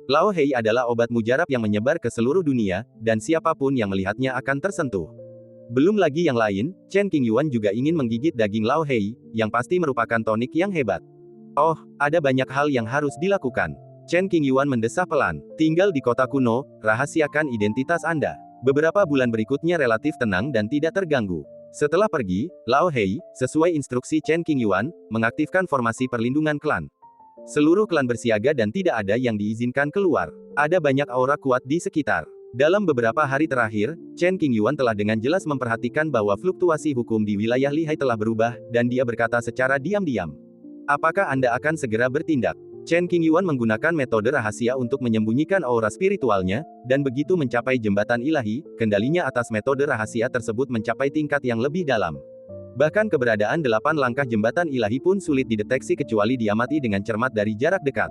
Lao Hei adalah obat mujarab yang menyebar ke seluruh dunia, dan siapapun yang melihatnya akan tersentuh. Belum lagi yang lain, Chen Qingyuan juga ingin menggigit daging Lao Hei, yang pasti merupakan tonik yang hebat. Oh, ada banyak hal yang harus dilakukan. Chen Qingyuan mendesah pelan. Tinggal di kota kuno, rahasiakan identitas Anda. Beberapa bulan berikutnya relatif tenang dan tidak terganggu. Setelah pergi, Lao Hei, sesuai instruksi Chen Qingyuan, mengaktifkan formasi perlindungan klan. Seluruh klan bersiaga dan tidak ada yang diizinkan keluar. Ada banyak aura kuat di sekitar. Dalam beberapa hari terakhir, Chen Qingyuan telah dengan jelas memperhatikan bahwa fluktuasi hukum di wilayah Lihai telah berubah, dan dia berkata secara diam-diam. Apakah Anda akan segera bertindak? Chen Qingyuan menggunakan metode rahasia untuk menyembunyikan aura spiritualnya, dan begitu mencapai jembatan ilahi, kendalinya atas metode rahasia tersebut mencapai tingkat yang lebih dalam. Bahkan keberadaan 8 langkah jembatan ilahi pun sulit dideteksi kecuali diamati dengan cermat dari jarak dekat.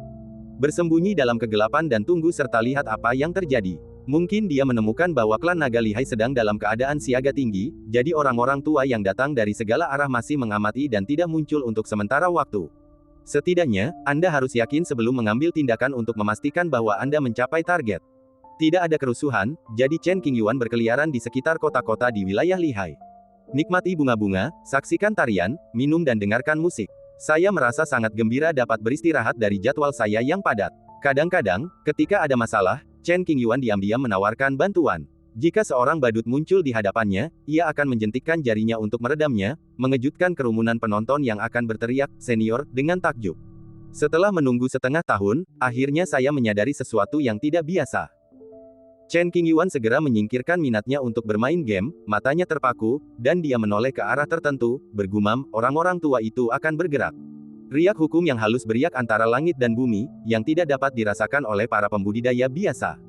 Bersembunyi dalam kegelapan dan tunggu serta lihat apa yang terjadi. Mungkin dia menemukan bahwa klan naga lihai sedang dalam keadaan siaga tinggi, jadi orang-orang tua yang datang dari segala arah masih mengamati dan tidak muncul untuk sementara waktu. Setidaknya, Anda harus yakin sebelum mengambil tindakan untuk memastikan bahwa Anda mencapai target. Tidak ada kerusuhan, jadi Chen Qingyuan berkeliaran di sekitar kota-kota di wilayah Lihai. Nikmati bunga-bunga, saksikan tarian, minum dan dengarkan musik. Saya merasa sangat gembira dapat beristirahat dari jadwal saya yang padat. Kadang-kadang, ketika ada masalah, Chen Qingyuan diam-diam menawarkan bantuan. Jika seorang badut muncul di hadapannya, ia akan menjentikkan jarinya untuk meredamnya, mengejutkan kerumunan penonton yang akan berteriak, "Senior," dengan takjub. Setelah menunggu setengah tahun, akhirnya saya menyadari sesuatu yang tidak biasa. Chen Qingyuan segera menyingkirkan minatnya untuk bermain game, matanya terpaku, dan dia menoleh ke arah tertentu, bergumam, orang-orang tua itu akan bergerak. Riak hukum yang halus beriak antara langit dan bumi, yang tidak dapat dirasakan oleh para pembudidaya biasa.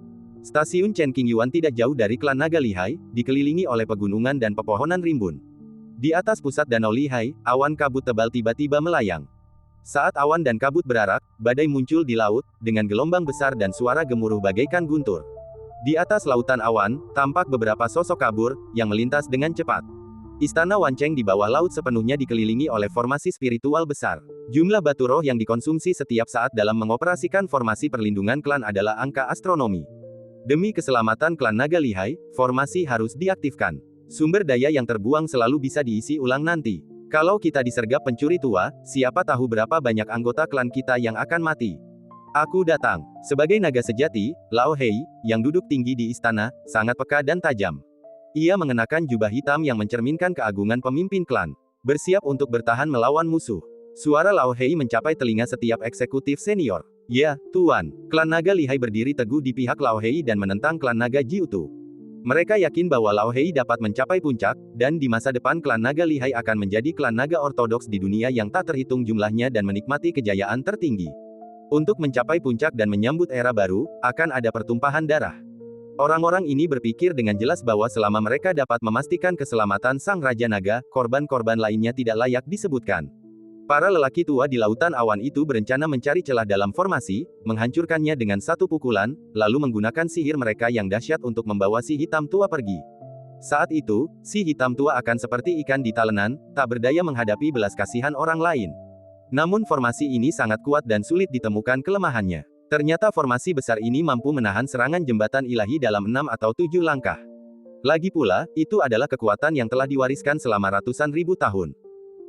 Stasiun Chen Qingyuan tidak jauh dari klan naga Lihai, dikelilingi oleh pegunungan dan pepohonan rimbun. Di atas pusat danau Lihai, awan kabut tebal tiba-tiba melayang. Saat awan dan kabut berarak, badai muncul di laut, dengan gelombang besar dan suara gemuruh bagaikan guntur. Di atas lautan awan, tampak beberapa sosok kabur, yang melintas dengan cepat. Istana Wancheng di bawah laut sepenuhnya dikelilingi oleh formasi spiritual besar. Jumlah batu roh yang dikonsumsi setiap saat dalam mengoperasikan formasi perlindungan klan adalah angka astronomi. Demi keselamatan klan naga Lihai, formasi harus diaktifkan. Sumber daya yang terbuang selalu bisa diisi ulang nanti. Kalau kita disergap pencuri tua, siapa tahu berapa banyak anggota klan kita yang akan mati. Aku datang. Sebagai naga sejati, Lao Hei, yang duduk tinggi di istana, sangat peka dan tajam. Ia mengenakan jubah hitam yang mencerminkan keagungan pemimpin klan. Bersiap untuk bertahan melawan musuh. Suara Lao Hei mencapai telinga setiap eksekutif senior. Ya, Tuan. Klan naga Lihai berdiri teguh di pihak Lao Hei dan menentang klan naga Jiutu. Mereka yakin bahwa Lao Hei dapat mencapai puncak, dan di masa depan klan naga Lihai akan menjadi klan naga ortodoks di dunia yang tak terhitung jumlahnya dan menikmati kejayaan tertinggi. Untuk mencapai puncak dan menyambut era baru, akan ada pertumpahan darah. Orang-orang ini berpikir dengan jelas bahwa selama mereka dapat memastikan keselamatan sang Raja Naga, korban-korban lainnya tidak layak disebutkan. Para lelaki tua di lautan awan itu berencana mencari celah dalam formasi, menghancurkannya dengan satu pukulan, lalu menggunakan sihir mereka yang dahsyat untuk membawa si hitam tua pergi. Saat itu, si hitam tua akan seperti ikan di talenan, tak berdaya menghadapi belas kasihan orang lain. Namun formasi ini sangat kuat dan sulit ditemukan kelemahannya. Ternyata formasi besar ini mampu menahan serangan jembatan ilahi dalam 6 atau 7 langkah. Lagi pula, itu adalah kekuatan yang telah diwariskan selama ratusan ribu tahun.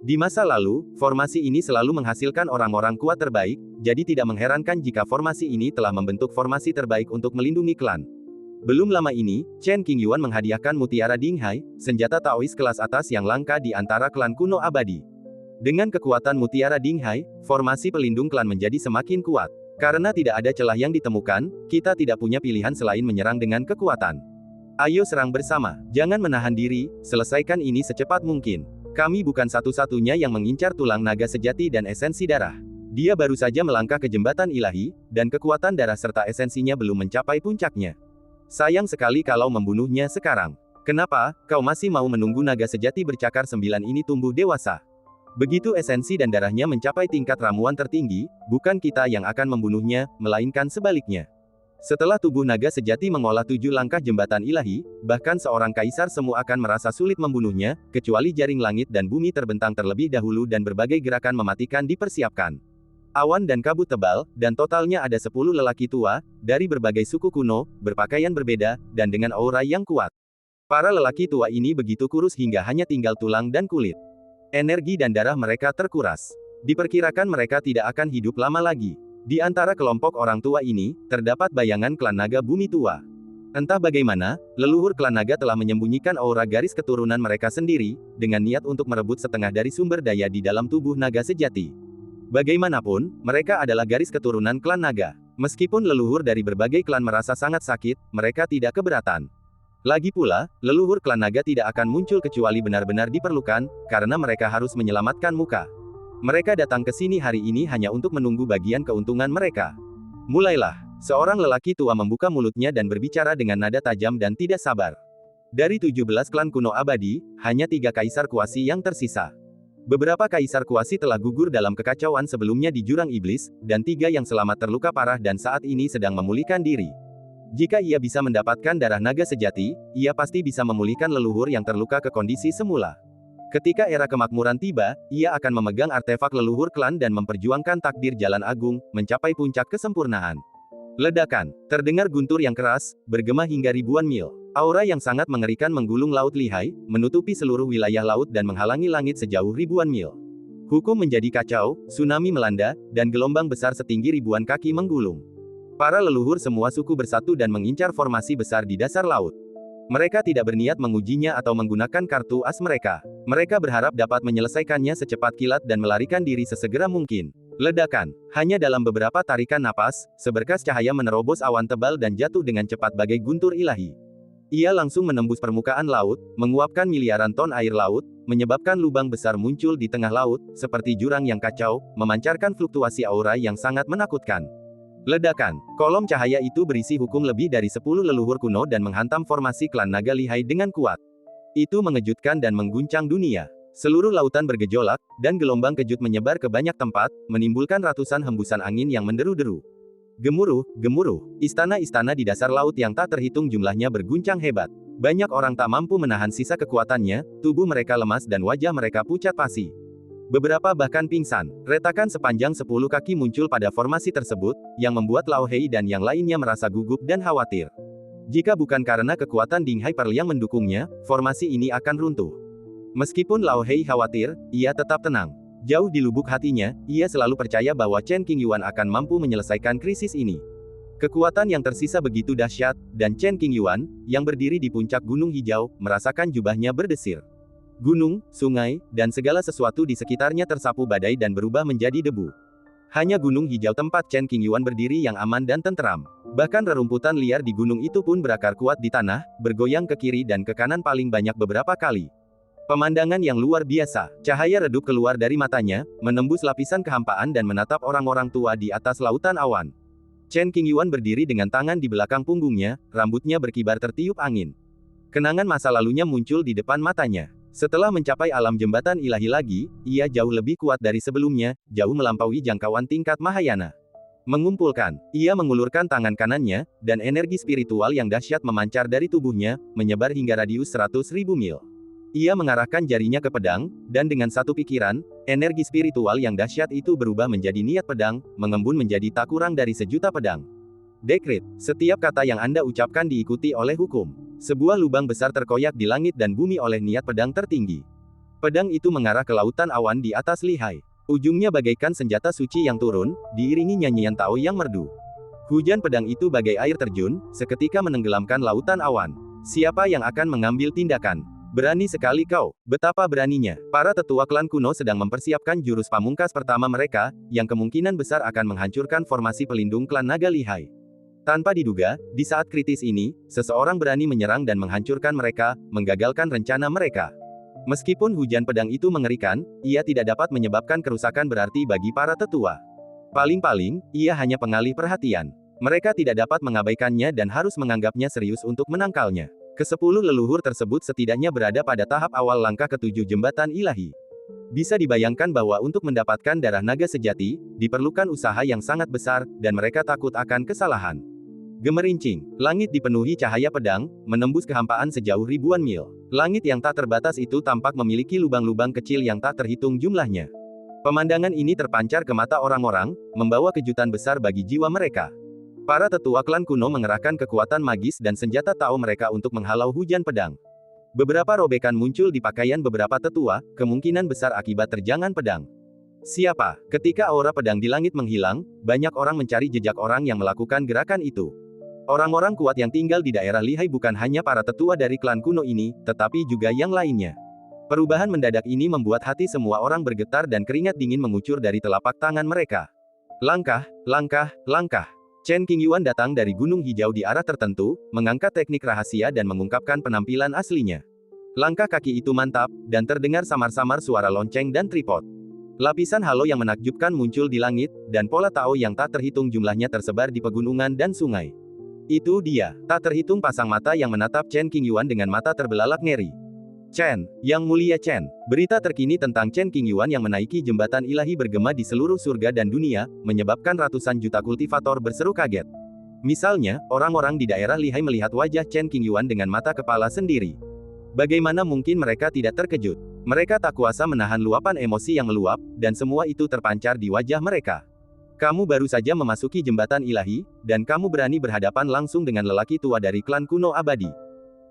Di masa lalu, formasi ini selalu menghasilkan orang-orang kuat terbaik, jadi tidak mengherankan jika formasi ini telah membentuk formasi terbaik untuk melindungi klan. Belum lama ini, Chen Qingyuan menghadiahkan Mutiara Dinghai, senjata Taois kelas atas yang langka di antara klan kuno abadi. Dengan kekuatan Mutiara Dinghai, formasi pelindung klan menjadi semakin kuat. Karena tidak ada celah yang ditemukan, kita tidak punya pilihan selain menyerang dengan kekuatan. Ayo serang bersama, jangan menahan diri, selesaikan ini secepat mungkin. Kami bukan satu-satunya yang mengincar tulang naga sejati dan esensi darah. Dia baru saja melangkah ke jembatan ilahi, dan kekuatan darah serta esensinya belum mencapai puncaknya. Sayang sekali kalau membunuhnya sekarang. Kenapa, kau masih mau menunggu naga sejati bercakar 9 ini tumbuh dewasa? Begitu esensi dan darahnya mencapai tingkat ramuan tertinggi, bukan kita yang akan membunuhnya, melainkan sebaliknya. Setelah tubuh naga sejati mengolah 7 langkah jembatan ilahi, bahkan seorang kaisar semu akan merasa sulit membunuhnya, kecuali jaring langit dan bumi terbentang terlebih dahulu dan berbagai gerakan mematikan dipersiapkan. awan dan kabut tebal, dan totalnya ada 10 lelaki tua, dari berbagai suku kuno, berpakaian berbeda, dan dengan aura yang kuat. Para lelaki tua ini begitu kurus hingga hanya tinggal tulang dan kulit. Energi dan darah mereka terkuras. Diperkirakan mereka tidak akan hidup lama lagi. Di antara kelompok orang tua ini, terdapat bayangan klan naga bumi tua. Entah bagaimana, leluhur klan naga telah menyembunyikan aura garis keturunan mereka sendiri, dengan niat untuk merebut setengah dari sumber daya di dalam tubuh naga sejati. Bagaimanapun, mereka adalah garis keturunan klan naga. Meskipun leluhur dari berbagai klan merasa sangat sakit, mereka tidak keberatan. Lagi pula, leluhur klan naga tidak akan muncul kecuali benar-benar diperlukan, karena mereka harus menyelamatkan muka. Mereka datang ke sini hari ini hanya untuk menunggu bagian keuntungan mereka. Mulailah. Seorang lelaki tua membuka mulutnya dan berbicara dengan nada tajam dan tidak sabar. Dari 17 klan kuno abadi, hanya 3 kaisar kuasi yang tersisa. Beberapa kaisar kuasi telah gugur dalam kekacauan sebelumnya di jurang iblis, dan 3 yang selamat terluka parah dan saat ini sedang memulihkan diri. Jika ia bisa mendapatkan darah naga sejati, ia pasti bisa memulihkan leluhur yang terluka ke kondisi semula. Ketika era kemakmuran tiba, ia akan memegang artefak leluhur klan dan memperjuangkan takdir jalan agung, mencapai puncak kesempurnaan. Ledakan. Terdengar guntur yang keras, bergema hingga ribuan mil. Aura yang sangat mengerikan menggulung laut lihai, menutupi seluruh wilayah laut dan menghalangi langit sejauh ribuan mil. Hukum menjadi kacau, tsunami melanda, dan gelombang besar setinggi ribuan kaki menggulung. Para leluhur semua suku bersatu dan mengincar formasi besar di dasar laut. Mereka tidak berniat mengujinya atau menggunakan kartu as mereka. Mereka berharap dapat menyelesaikannya secepat kilat dan melarikan diri sesegera mungkin. Ledakan. Hanya dalam beberapa tarikan napas, seberkas cahaya menerobos awan tebal dan jatuh dengan cepat bagai guntur ilahi. Ia langsung menembus permukaan laut, menguapkan miliaran ton air laut, menyebabkan lubang besar muncul di tengah laut, seperti jurang yang kacau, memancarkan fluktuasi aura yang sangat menakutkan. Ledakan. Kolom cahaya itu berisi hukum lebih dari 10 leluhur kuno dan menghantam formasi klan naga lihai dengan kuat. Itu mengejutkan dan mengguncang dunia. Seluruh lautan bergejolak, dan gelombang kejut menyebar ke banyak tempat, menimbulkan ratusan hembusan angin yang menderu-deru. Gemuruh, gemuruh. Istana-istana di dasar laut yang tak terhitung jumlahnya berguncang hebat. Banyak orang tak mampu menahan sisa kekuatannya, tubuh mereka lemas dan wajah mereka pucat pasi. Beberapa bahkan pingsan. Retakan sepanjang 10 kaki muncul pada formasi tersebut, yang membuat Lao Hei dan yang lainnya merasa gugup dan khawatir. Jika bukan karena kekuatan Ding Hai Pearl yang mendukungnya, formasi ini akan runtuh. Meskipun Lao Hei khawatir, ia tetap tenang. Jauh di lubuk hatinya, ia selalu percaya bahwa Chen Qingyuan akan mampu menyelesaikan krisis ini. Kekuatan yang tersisa begitu dahsyat, dan Chen Qingyuan, yang berdiri di puncak gunung hijau, merasakan jubahnya berdesir. Gunung, sungai, dan segala sesuatu di sekitarnya tersapu badai dan berubah menjadi debu. Hanya gunung hijau tempat Chen Qingyuan berdiri yang aman dan tenteram. Bahkan rerumputan liar di gunung itu pun berakar kuat di tanah, bergoyang ke kiri dan ke kanan paling banyak beberapa kali. Pemandangan yang luar biasa. Cahaya redup keluar dari matanya, menembus lapisan kehampaan dan menatap orang-orang tua di atas lautan awan. Chen Qingyuan berdiri dengan tangan di belakang punggungnya, rambutnya berkibar tertiup angin. Kenangan masa lalunya muncul di depan matanya. Setelah mencapai alam jembatan ilahi lagi, ia jauh lebih kuat dari sebelumnya, jauh melampaui jangkauan tingkat Mahayana. Mengumpulkan, ia mengulurkan tangan kanannya, dan energi spiritual yang dahsyat memancar dari tubuhnya, menyebar hingga radius 100.000 mil. Ia mengarahkan jarinya ke pedang, dan dengan satu pikiran, energi spiritual yang dahsyat itu berubah menjadi niat pedang, mengembun menjadi tak kurang dari 1.000.000 pedang. Dekrit, setiap kata yang Anda ucapkan diikuti oleh hukum. Sebuah lubang besar terkoyak di langit dan bumi oleh niat pedang tertinggi. Pedang itu mengarah ke lautan awan di atas lihai. Ujungnya bagaikan senjata suci yang turun, diiringi nyanyian Tao yang merdu. Hujan pedang itu bagai air terjun, seketika menenggelamkan lautan awan. Siapa yang akan mengambil tindakan? Berani sekali kau, betapa beraninya. Para tetua klan kuno sedang mempersiapkan jurus pamungkas pertama mereka, yang kemungkinan besar akan menghancurkan formasi pelindung klan naga lihai. Tanpa diduga, di saat kritis ini, seseorang berani menyerang dan menghancurkan mereka, menggagalkan rencana mereka. Meskipun hujan pedang itu mengerikan, ia tidak dapat menyebabkan kerusakan berarti bagi para tetua. Paling-paling, ia hanya pengalih perhatian. Mereka tidak dapat mengabaikannya dan harus menganggapnya serius untuk menangkalnya. Ke-10 leluhur tersebut setidaknya berada pada tahap awal langkah ke-7 jembatan ilahi. Bisa dibayangkan bahwa untuk mendapatkan darah naga sejati, diperlukan usaha yang sangat besar, dan mereka takut akan kesalahan. Gemerincing, langit dipenuhi cahaya pedang, menembus kehampaan sejauh ribuan mil. Langit yang tak terbatas itu tampak memiliki lubang-lubang kecil yang tak terhitung jumlahnya. Pemandangan ini terpancar ke mata orang-orang, membawa kejutan besar bagi jiwa mereka. Para tetua klan kuno mengerahkan kekuatan magis dan senjata Tao mereka untuk menghalau hujan pedang. Beberapa robekan muncul di pakaian beberapa tetua, kemungkinan besar akibat terjangan pedang. Siapa? Ketika aura pedang di langit menghilang, banyak orang mencari jejak orang yang melakukan gerakan itu. Orang-orang kuat yang tinggal di daerah lihai bukan hanya para tetua dari klan kuno ini, tetapi juga yang lainnya. Perubahan mendadak ini membuat hati semua orang bergetar dan keringat dingin mengucur dari telapak tangan mereka. Langkah, langkah, langkah. Chen Qingyuan datang dari Gunung Hijau di arah tertentu, mengangkat teknik rahasia dan mengungkapkan penampilan aslinya. Langkah kaki itu mantap, dan terdengar samar-samar suara lonceng dan tripod. Lapisan halo yang menakjubkan muncul di langit, dan pola Tao yang tak terhitung jumlahnya tersebar di pegunungan dan sungai. Itu dia, tak terhitung pasang mata yang menatap Chen Qingyuan dengan mata terbelalak ngeri. Chen, Yang Mulia Chen. Berita terkini tentang Chen Qingyuan yang menaiki jembatan ilahi bergema di seluruh surga dan dunia, menyebabkan ratusan juta kultivator berseru kaget. Misalnya, orang-orang di daerah lihai melihat wajah Chen Qingyuan dengan mata kepala sendiri. Bagaimana mungkin mereka tidak terkejut? Mereka tak kuasa menahan luapan emosi yang meluap, dan semua itu terpancar di wajah mereka. Kamu baru saja memasuki jembatan ilahi, dan kamu berani berhadapan langsung dengan lelaki tua dari klan kuno abadi.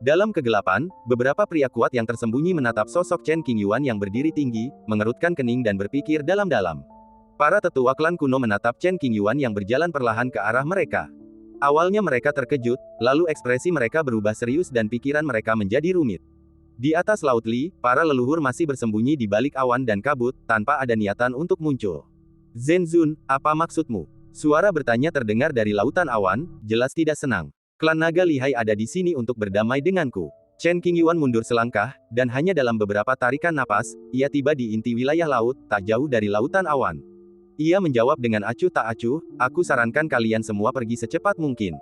Dalam kegelapan, beberapa pria kuat yang tersembunyi menatap sosok Chen Qingyuan yang berdiri tinggi, mengerutkan kening dan berpikir dalam-dalam. Para tetua klan kuno menatap Chen Qingyuan yang berjalan perlahan ke arah mereka. Awalnya mereka terkejut, lalu ekspresi mereka berubah serius dan pikiran mereka menjadi rumit. Di atas Laut Li, para leluhur masih bersembunyi di balik awan dan kabut, tanpa ada niatan untuk muncul. Zenzun, apa maksudmu? Suara bertanya terdengar dari lautan awan, jelas tidak senang. Klan naga lihai ada di sini untuk berdamai denganku. Chen Qingyuan mundur selangkah, dan hanya dalam beberapa tarikan napas, ia tiba di inti wilayah laut, tak jauh dari lautan awan. Ia menjawab dengan acuh tak acuh, aku sarankan kalian semua pergi secepat mungkin.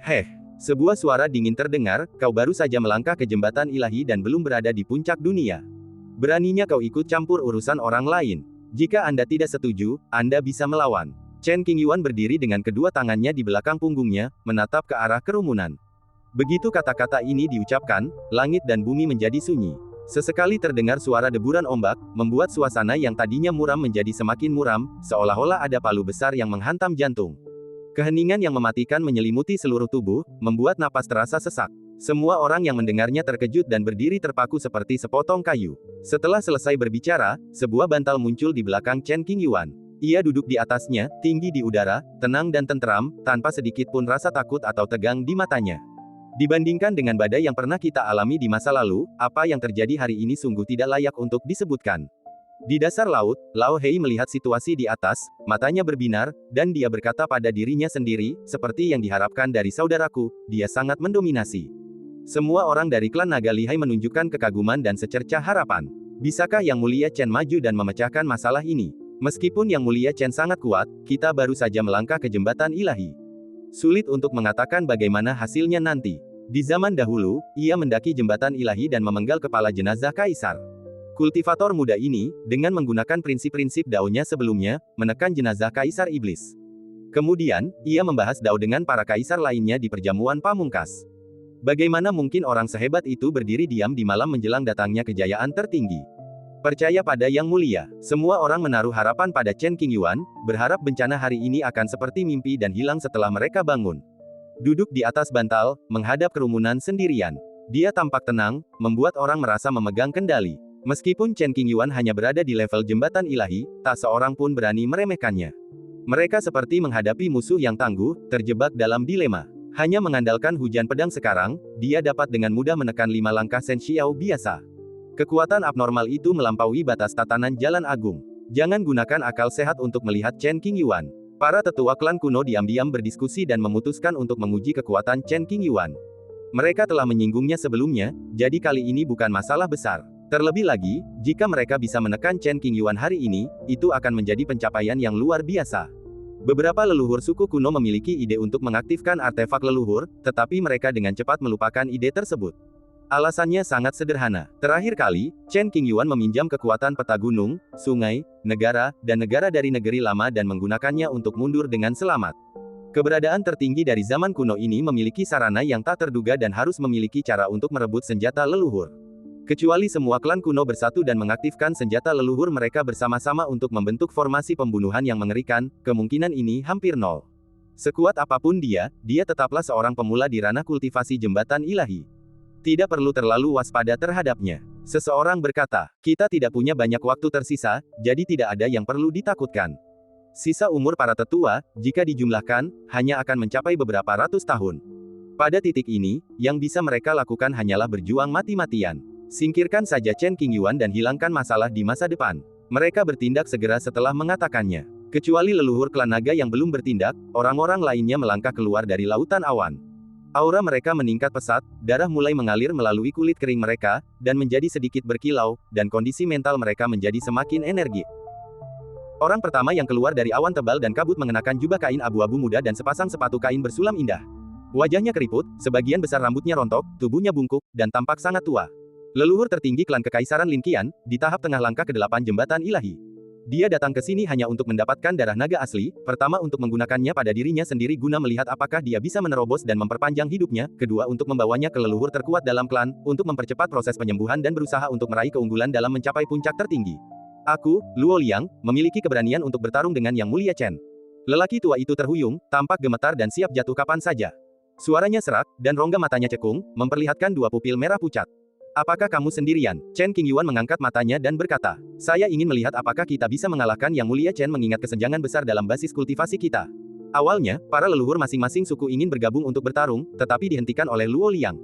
Heh, sebuah suara dingin terdengar, kau baru saja melangkah ke jembatan ilahi dan belum berada di puncak dunia. Beraninya kau ikut campur urusan orang lain. Jika Anda tidak setuju, Anda bisa melawan. Chen Qingyuan berdiri dengan kedua tangannya di belakang punggungnya, menatap ke arah kerumunan. Begitu kata-kata ini diucapkan, langit dan bumi menjadi sunyi. Sesekali terdengar suara deburan ombak, membuat suasana yang tadinya muram menjadi semakin muram, seolah-olah ada palu besar yang menghantam jantung. Keheningan yang mematikan menyelimuti seluruh tubuh, membuat napas terasa sesak. Semua orang yang mendengarnya terkejut dan berdiri terpaku seperti sepotong kayu. Setelah selesai berbicara, sebuah bantal muncul di belakang Chen Qingyuan. Ia duduk di atasnya, tinggi di udara, tenang dan tenteram, tanpa sedikit pun rasa takut atau tegang di matanya. Dibandingkan dengan badai yang pernah kita alami di masa lalu, apa yang terjadi hari ini sungguh tidak layak untuk disebutkan. Di dasar laut, Lao Hei melihat situasi di atas, matanya berbinar, dan dia berkata pada dirinya sendiri, seperti yang diharapkan dari saudaraku, dia sangat mendominasi. Semua orang dari klan naga lihai menunjukkan kekaguman dan secercah harapan. Bisakah Yang Mulia Chen maju dan memecahkan masalah ini? Meskipun Yang Mulia Chen sangat kuat, kita baru saja melangkah ke jembatan ilahi. Sulit untuk mengatakan bagaimana hasilnya nanti. Di zaman dahulu, ia mendaki jembatan ilahi dan memenggal kepala jenazah kaisar. Kultivator muda ini, dengan menggunakan prinsip-prinsip Dao-nya sebelumnya, menekan jenazah kaisar iblis. Kemudian, ia membahas Dao dengan para kaisar lainnya di perjamuan pamungkas. Bagaimana mungkin orang sehebat itu berdiri diam di malam menjelang datangnya kejayaan tertinggi? Percaya pada Yang Mulia, semua orang menaruh harapan pada Chen Qingyuan, berharap bencana hari ini akan seperti mimpi dan hilang setelah mereka bangun. Duduk di atas bantal, menghadap kerumunan sendirian. Dia tampak tenang, membuat orang merasa memegang kendali. Meskipun Chen Qingyuan hanya berada di level jembatan ilahi, tak seorang pun berani meremehkannya. Mereka seperti menghadapi musuh yang tangguh, terjebak dalam dilema. Hanya mengandalkan hujan pedang sekarang, dia dapat dengan mudah menekan 5 langkah Shen Xiao biasa. Kekuatan abnormal itu melampaui batas tatanan Jalan Agung. Jangan gunakan akal sehat untuk melihat Chen Qingyuan. Para tetua klan kuno diam-diam berdiskusi dan memutuskan untuk menguji kekuatan Chen Qingyuan. Mereka telah menyinggungnya sebelumnya, jadi kali ini bukan masalah besar. Terlebih lagi, jika mereka bisa menekan Chen Qingyuan hari ini, itu akan menjadi pencapaian yang luar biasa. Beberapa leluhur suku kuno memiliki ide untuk mengaktifkan artefak leluhur, tetapi mereka dengan cepat melupakan ide tersebut. Alasannya sangat sederhana. Terakhir kali, Chen Qingyuan meminjam kekuatan peta gunung, sungai, negara, dan negara dari negeri lama dan menggunakannya untuk mundur dengan selamat. Keberadaan tertinggi dari zaman kuno ini memiliki sarana yang tak terduga dan harus memiliki cara untuk merebut senjata leluhur. Kecuali semua klan kuno bersatu dan mengaktifkan senjata leluhur mereka bersama-sama untuk membentuk formasi pembunuhan yang mengerikan, kemungkinan ini hampir nol. Sekuat apapun dia tetaplah seorang pemula di ranah kultivasi jembatan ilahi. Tidak perlu terlalu waspada terhadapnya. Seseorang berkata, kita tidak punya banyak waktu tersisa, jadi tidak ada yang perlu ditakutkan. Sisa umur para tetua, jika dijumlahkan, hanya akan mencapai beberapa ratus tahun. Pada titik ini, yang bisa mereka lakukan hanyalah berjuang mati-matian. Singkirkan saja Chen Qingyuan dan hilangkan masalah di masa depan. Mereka bertindak segera setelah mengatakannya. Kecuali leluhur klan naga yang belum bertindak, orang-orang lainnya melangkah keluar dari lautan awan. Aura mereka meningkat pesat, darah mulai mengalir melalui kulit kering mereka, dan menjadi sedikit berkilau, dan kondisi mental mereka menjadi semakin energik. Orang pertama yang keluar dari awan tebal dan kabut mengenakan jubah kain abu-abu muda dan sepasang sepatu kain bersulam indah. Wajahnya keriput, sebagian besar rambutnya rontok, tubuhnya bungkuk, dan tampak sangat tua. Leluhur tertinggi klan Kekaisaran Lin Qian, di tahap tengah langkah ke-8 jembatan ilahi. Dia datang ke sini hanya untuk mendapatkan darah naga asli, pertama untuk menggunakannya pada dirinya sendiri guna melihat apakah dia bisa menerobos dan memperpanjang hidupnya, kedua untuk membawanya ke leluhur terkuat dalam klan, untuk mempercepat proses penyembuhan dan berusaha untuk meraih keunggulan dalam mencapai puncak tertinggi. Aku, Luo Liang, memiliki keberanian untuk bertarung dengan Yang Mulia Chen. Lelaki tua itu terhuyung, tampak gemetar dan siap jatuh kapan saja. Suaranya serak, dan rongga matanya cekung, memperlihatkan dua pupil merah pucat. Apakah kamu sendirian? Chen Qingyuan mengangkat matanya dan berkata, saya ingin melihat apakah kita bisa mengalahkan Yang Mulia Chen mengingat kesenjangan besar dalam basis kultivasi kita. Awalnya, para leluhur masing-masing suku ingin bergabung untuk bertarung, tetapi dihentikan oleh Luo Liang.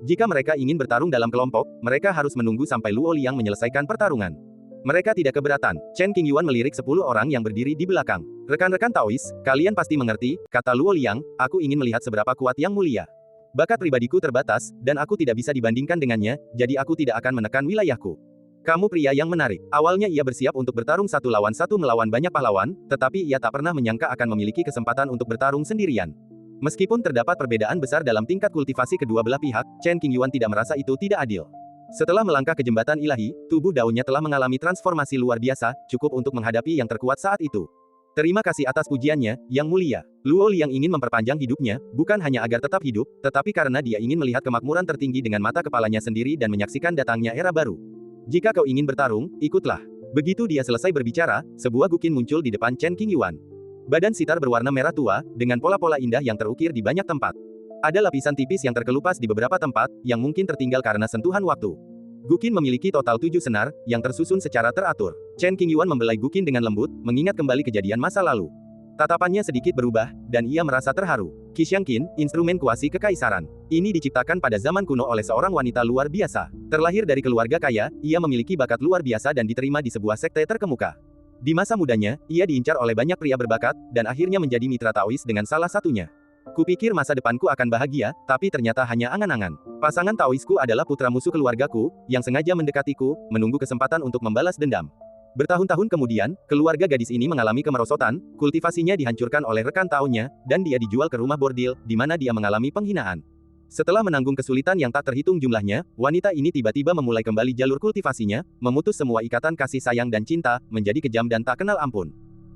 Jika mereka ingin bertarung dalam kelompok, mereka harus menunggu sampai Luo Liang menyelesaikan pertarungan. Mereka tidak keberatan. Chen Qingyuan melirik 10 orang yang berdiri di belakang. Rekan-rekan Taois, kalian pasti mengerti, kata Luo Liang, aku ingin melihat seberapa kuat Yang Mulia. Bakat pribadiku terbatas, dan aku tidak bisa dibandingkan dengannya, jadi aku tidak akan menekan wilayahku. Kamu pria yang menarik. Awalnya ia bersiap untuk bertarung 1 lawan 1 melawan banyak pahlawan, tetapi ia tak pernah menyangka akan memiliki kesempatan untuk bertarung sendirian. Meskipun terdapat perbedaan besar dalam tingkat kultivasi kedua belah pihak, Chen Qingyuan tidak merasa itu tidak adil. Setelah melangkah ke jembatan ilahi, tubuh daunnya telah mengalami transformasi luar biasa, cukup untuk menghadapi yang terkuat saat itu. Terima kasih atas pujiannya, Yang Mulia. Luo Liang ingin memperpanjang hidupnya, bukan hanya agar tetap hidup, tetapi karena dia ingin melihat kemakmuran tertinggi dengan mata kepalanya sendiri dan menyaksikan datangnya era baru. Jika kau ingin bertarung, ikutlah. Begitu dia selesai berbicara, sebuah gukin muncul di depan Chen Qingyuan. Badan sitar berwarna merah tua, dengan pola-pola indah yang terukir di banyak tempat. Ada lapisan tipis yang terkelupas di beberapa tempat, yang mungkin tertinggal karena sentuhan waktu. Gukin memiliki total 7 senar, yang tersusun secara teratur. Chen Qingyuan membelai Gukin dengan lembut, mengingat kembali kejadian masa lalu. Tatapannya sedikit berubah, dan ia merasa terharu. Qixiang Qin, instrumen kuasi kekaisaran. Ini diciptakan pada zaman kuno oleh seorang wanita luar biasa. Terlahir dari keluarga kaya, ia memiliki bakat luar biasa dan diterima di sebuah sekte terkemuka. Di masa mudanya, ia diincar oleh banyak pria berbakat, dan akhirnya menjadi mitra Taois dengan salah satunya. Kupikir masa depanku akan bahagia, tapi ternyata hanya angan-angan. Pasangan Taoisku adalah putra musuh keluargaku, yang sengaja mendekatiku, menunggu kesempatan untuk membalas dendam. Bertahun-tahun kemudian, keluarga gadis ini mengalami kemerosotan, kultivasinya dihancurkan oleh rekan Taonya, dan dia dijual ke rumah bordil, di mana dia mengalami penghinaan. Setelah menanggung kesulitan yang tak terhitung jumlahnya, wanita ini tiba-tiba memulai kembali jalur kultivasinya, memutus semua ikatan kasih sayang dan cinta, menjadi kejam dan tak kenal ampun.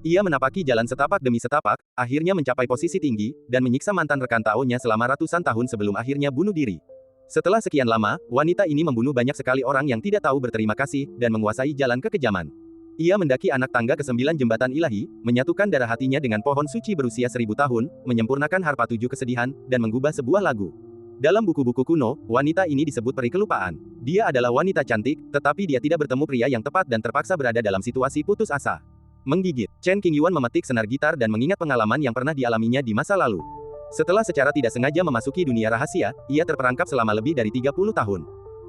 Ia menapaki jalan setapak demi setapak, akhirnya mencapai posisi tinggi, dan menyiksa mantan rekan Taonya selama ratusan tahun sebelum akhirnya bunuh diri. Setelah sekian lama, wanita ini membunuh banyak sekali orang yang tidak tahu berterima kasih, dan menguasai jalan kekejaman. Ia mendaki anak tangga ke-9 jembatan ilahi, menyatukan darah hatinya dengan pohon suci berusia 1000 tahun, menyempurnakan harpa 7 kesedihan, dan mengubah sebuah lagu. Dalam buku-buku kuno, wanita ini disebut peri kelupaan. Dia adalah wanita cantik, tetapi dia tidak bertemu pria yang tepat dan terpaksa berada dalam situasi putus asa. Menggigit. Chen Qingyuan memetik senar gitar dan mengingat pengalaman yang pernah dialaminya di masa lalu. Setelah secara tidak sengaja memasuki dunia rahasia, ia terperangkap selama lebih dari 30 tahun.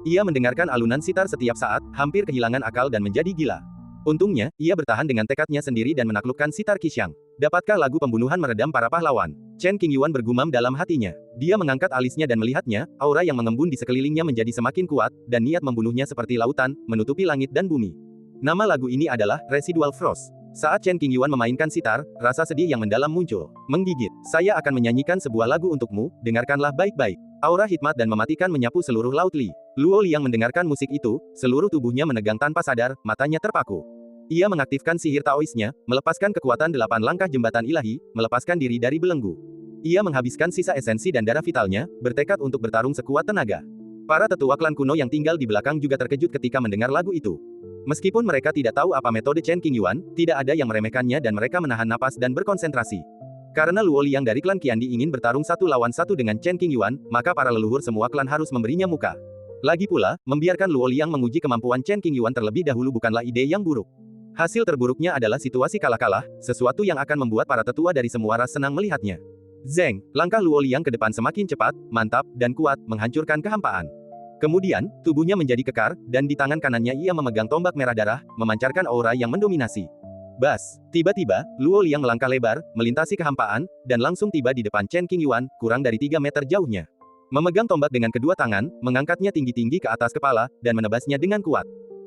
Ia mendengarkan alunan sitar setiap saat, hampir kehilangan akal dan menjadi gila. Untungnya, ia bertahan dengan tekadnya sendiri dan menaklukkan sitar Qixiang. Dapatkah lagu pembunuhan meredam para pahlawan? Chen Qingyuan bergumam dalam hatinya. Dia mengangkat alisnya dan melihatnya, aura yang mengembun di sekelilingnya menjadi semakin kuat, dan niat membunuhnya seperti lautan, menutupi langit dan bumi. Nama lagu ini adalah Residual Frost. Saat Chen Qingyuan memainkan sitar, rasa sedih yang mendalam muncul. Menggigit. Saya akan menyanyikan sebuah lagu untukmu, dengarkanlah baik-baik. Aura hikmat dan mematikan menyapu seluruh Laut Li. Luo Liang mendengarkan musik itu, seluruh tubuhnya menegang tanpa sadar, matanya terpaku. Ia mengaktifkan sihir Taoisnya, melepaskan kekuatan 8 langkah jembatan ilahi, melepaskan diri dari belenggu. Ia menghabiskan sisa esensi dan darah vitalnya, bertekad untuk bertarung sekuat tenaga. Para tetua klan kuno yang tinggal di belakang juga terkejut ketika mendengar lagu itu. Meskipun mereka tidak tahu apa metode Chen Qingyuan, tidak ada yang meremehkannya dan mereka menahan napas dan berkonsentrasi. Karena Luo Liang dari klan Qiandi ingin bertarung satu lawan satu dengan Chen Qingyuan, maka para leluhur semua klan harus memberinya muka. Lagi pula, membiarkan Luo Liang menguji kemampuan Chen Qingyuan terlebih dahulu bukanlah ide yang buruk. Hasil terburuknya adalah situasi kalah-kalah, sesuatu yang akan membuat para tetua dari semua ras senang melihatnya. Zeng, langkah Luo Liang ke depan semakin cepat, mantap, dan kuat, menghancurkan kehampaan. Kemudian, tubuhnya menjadi kekar, dan di tangan kanannya ia memegang tombak merah darah, memancarkan aura yang mendominasi. Bas! Tiba-tiba, Luo Liang melangkah lebar, melintasi kehampaan, dan langsung tiba di depan Chen Qingyuan, kurang dari 3 meter jauhnya. Memegang tombak dengan kedua tangan, mengangkatnya tinggi-tinggi ke atas kepala, dan menebasnya dengan kuat.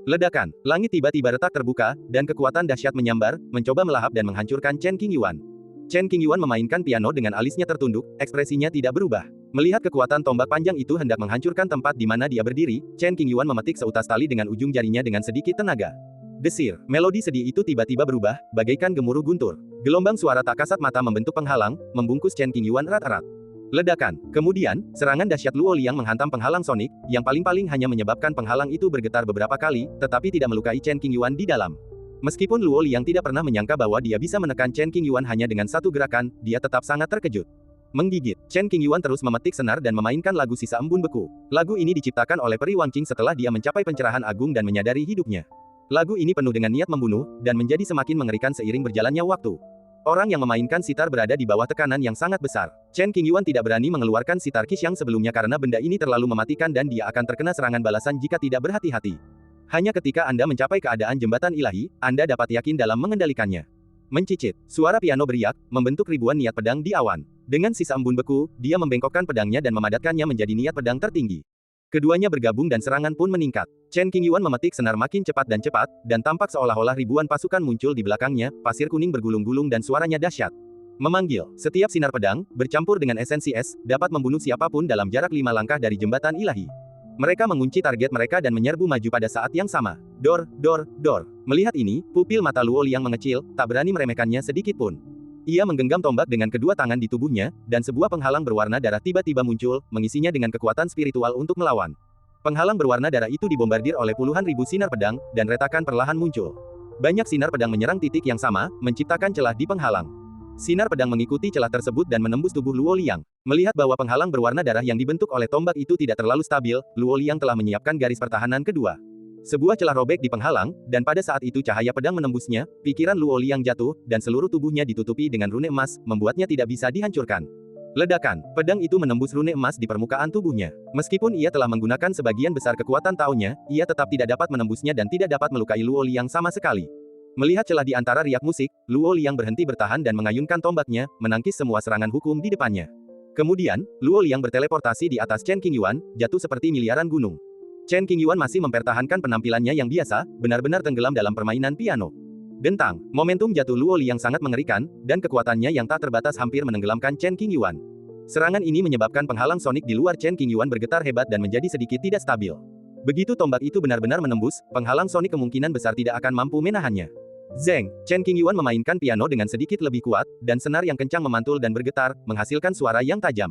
Ledakan, langit tiba-tiba retak terbuka, dan kekuatan dahsyat menyambar, mencoba melahap dan menghancurkan Chen Qingyuan. Chen Qingyuan memainkan piano dengan alisnya tertunduk, ekspresinya tidak berubah. Melihat kekuatan tombak panjang itu hendak menghancurkan tempat di mana dia berdiri, Chen Qingyuan memetik seutas tali dengan ujung jarinya dengan sedikit tenaga. Desir, melodi sedih itu tiba-tiba berubah, bagaikan gemuruh guntur. Gelombang suara tak kasat mata membentuk penghalang, membungkus Chen Qingyuan erat-erat. Ledakan. Kemudian, serangan dahsyat Luo Liang menghantam penghalang sonik, yang paling-paling hanya menyebabkan penghalang itu bergetar beberapa kali, tetapi tidak melukai Chen Qingyuan di dalam. Meskipun Luo Liang tidak pernah menyangka bahwa dia bisa menekan Chen Qingyuan hanya dengan satu gerakan, dia tetap sangat terkejut. Menggigit, Chen Qingyuan terus memetik senar dan memainkan lagu sisa embun beku. Lagu ini diciptakan oleh peri Wang Qing setelah dia mencapai pencerahan agung dan menyadari hidupnya. Lagu ini penuh dengan niat membunuh, dan menjadi semakin mengerikan seiring berjalannya waktu. Orang yang memainkan sitar berada di bawah tekanan yang sangat besar. Chen Qingyuan tidak berani mengeluarkan sitar Qixing sebelumnya karena benda ini terlalu mematikan dan dia akan terkena serangan balasan jika tidak berhati-hati. Hanya ketika Anda mencapai keadaan jembatan ilahi, Anda dapat yakin dalam mengendalikannya. Mencicit, suara piano beriak, membentuk ribuan niat pedang di awan. Dengan sisa embun beku, dia membengkokkan pedangnya dan memadatkannya menjadi niat pedang tertinggi. Keduanya bergabung dan serangan pun meningkat. Chen Qingyuan memetik senar makin cepat, dan tampak seolah-olah ribuan pasukan muncul di belakangnya, pasir kuning bergulung-gulung dan suaranya dahsyat. Memanggil, setiap sinar pedang, bercampur dengan esensi es, dapat membunuh siapapun dalam jarak 5 langkah dari jembatan ilahi. Mereka mengunci target mereka dan menyerbu maju pada saat yang sama. Dor, dor, dor. Melihat ini, pupil mata Luo Liang mengecil, tak berani meremehkannya sedikit pun. Ia menggenggam tombak dengan kedua tangan di tubuhnya, dan sebuah penghalang berwarna darah tiba-tiba muncul, mengisinya dengan kekuatan spiritual untuk melawan. Penghalang berwarna darah itu dibombardir oleh puluhan ribu sinar pedang, dan retakan perlahan muncul. Banyak sinar pedang menyerang titik yang sama, menciptakan celah di penghalang. Sinar pedang mengikuti celah tersebut dan menembus tubuh Luo Liang. Melihat bahwa penghalang berwarna darah yang dibentuk oleh tombak itu tidak terlalu stabil, Luo Liang telah menyiapkan garis pertahanan kedua. Sebuah celah robek di penghalang, dan pada saat itu cahaya pedang menembusnya, pikiran Luo Liang jatuh, dan seluruh tubuhnya ditutupi dengan rune emas, membuatnya tidak bisa dihancurkan. Ledakan, pedang itu menembus rune emas di permukaan tubuhnya. Meskipun ia telah menggunakan sebagian besar kekuatan taunya, ia tetap tidak dapat menembusnya dan tidak dapat melukai Luo Liang sama sekali. Melihat celah di antara riak musik, Luo Liang berhenti bertahan dan mengayunkan tombaknya, menangkis semua serangan hukum di depannya. Kemudian, Luo Liang berteleportasi di atas Chen Qingyuan, jatuh seperti miliaran gunung. Chen Qingyuan masih mempertahankan penampilannya yang biasa, benar-benar tenggelam dalam permainan piano. Dentang, momentum jatuh Luo Liang sangat mengerikan, dan kekuatannya yang tak terbatas hampir menenggelamkan Chen Qingyuan. Serangan ini menyebabkan penghalang sonik di luar Chen Qingyuan bergetar hebat dan menjadi sedikit tidak stabil. Begitu tombak itu benar-benar menembus, penghalang sonik kemungkinan besar tidak akan mampu menahannya. Zeng, Chen Qingyuan memainkan piano dengan sedikit lebih kuat, dan senar yang kencang memantul dan bergetar, menghasilkan suara yang tajam.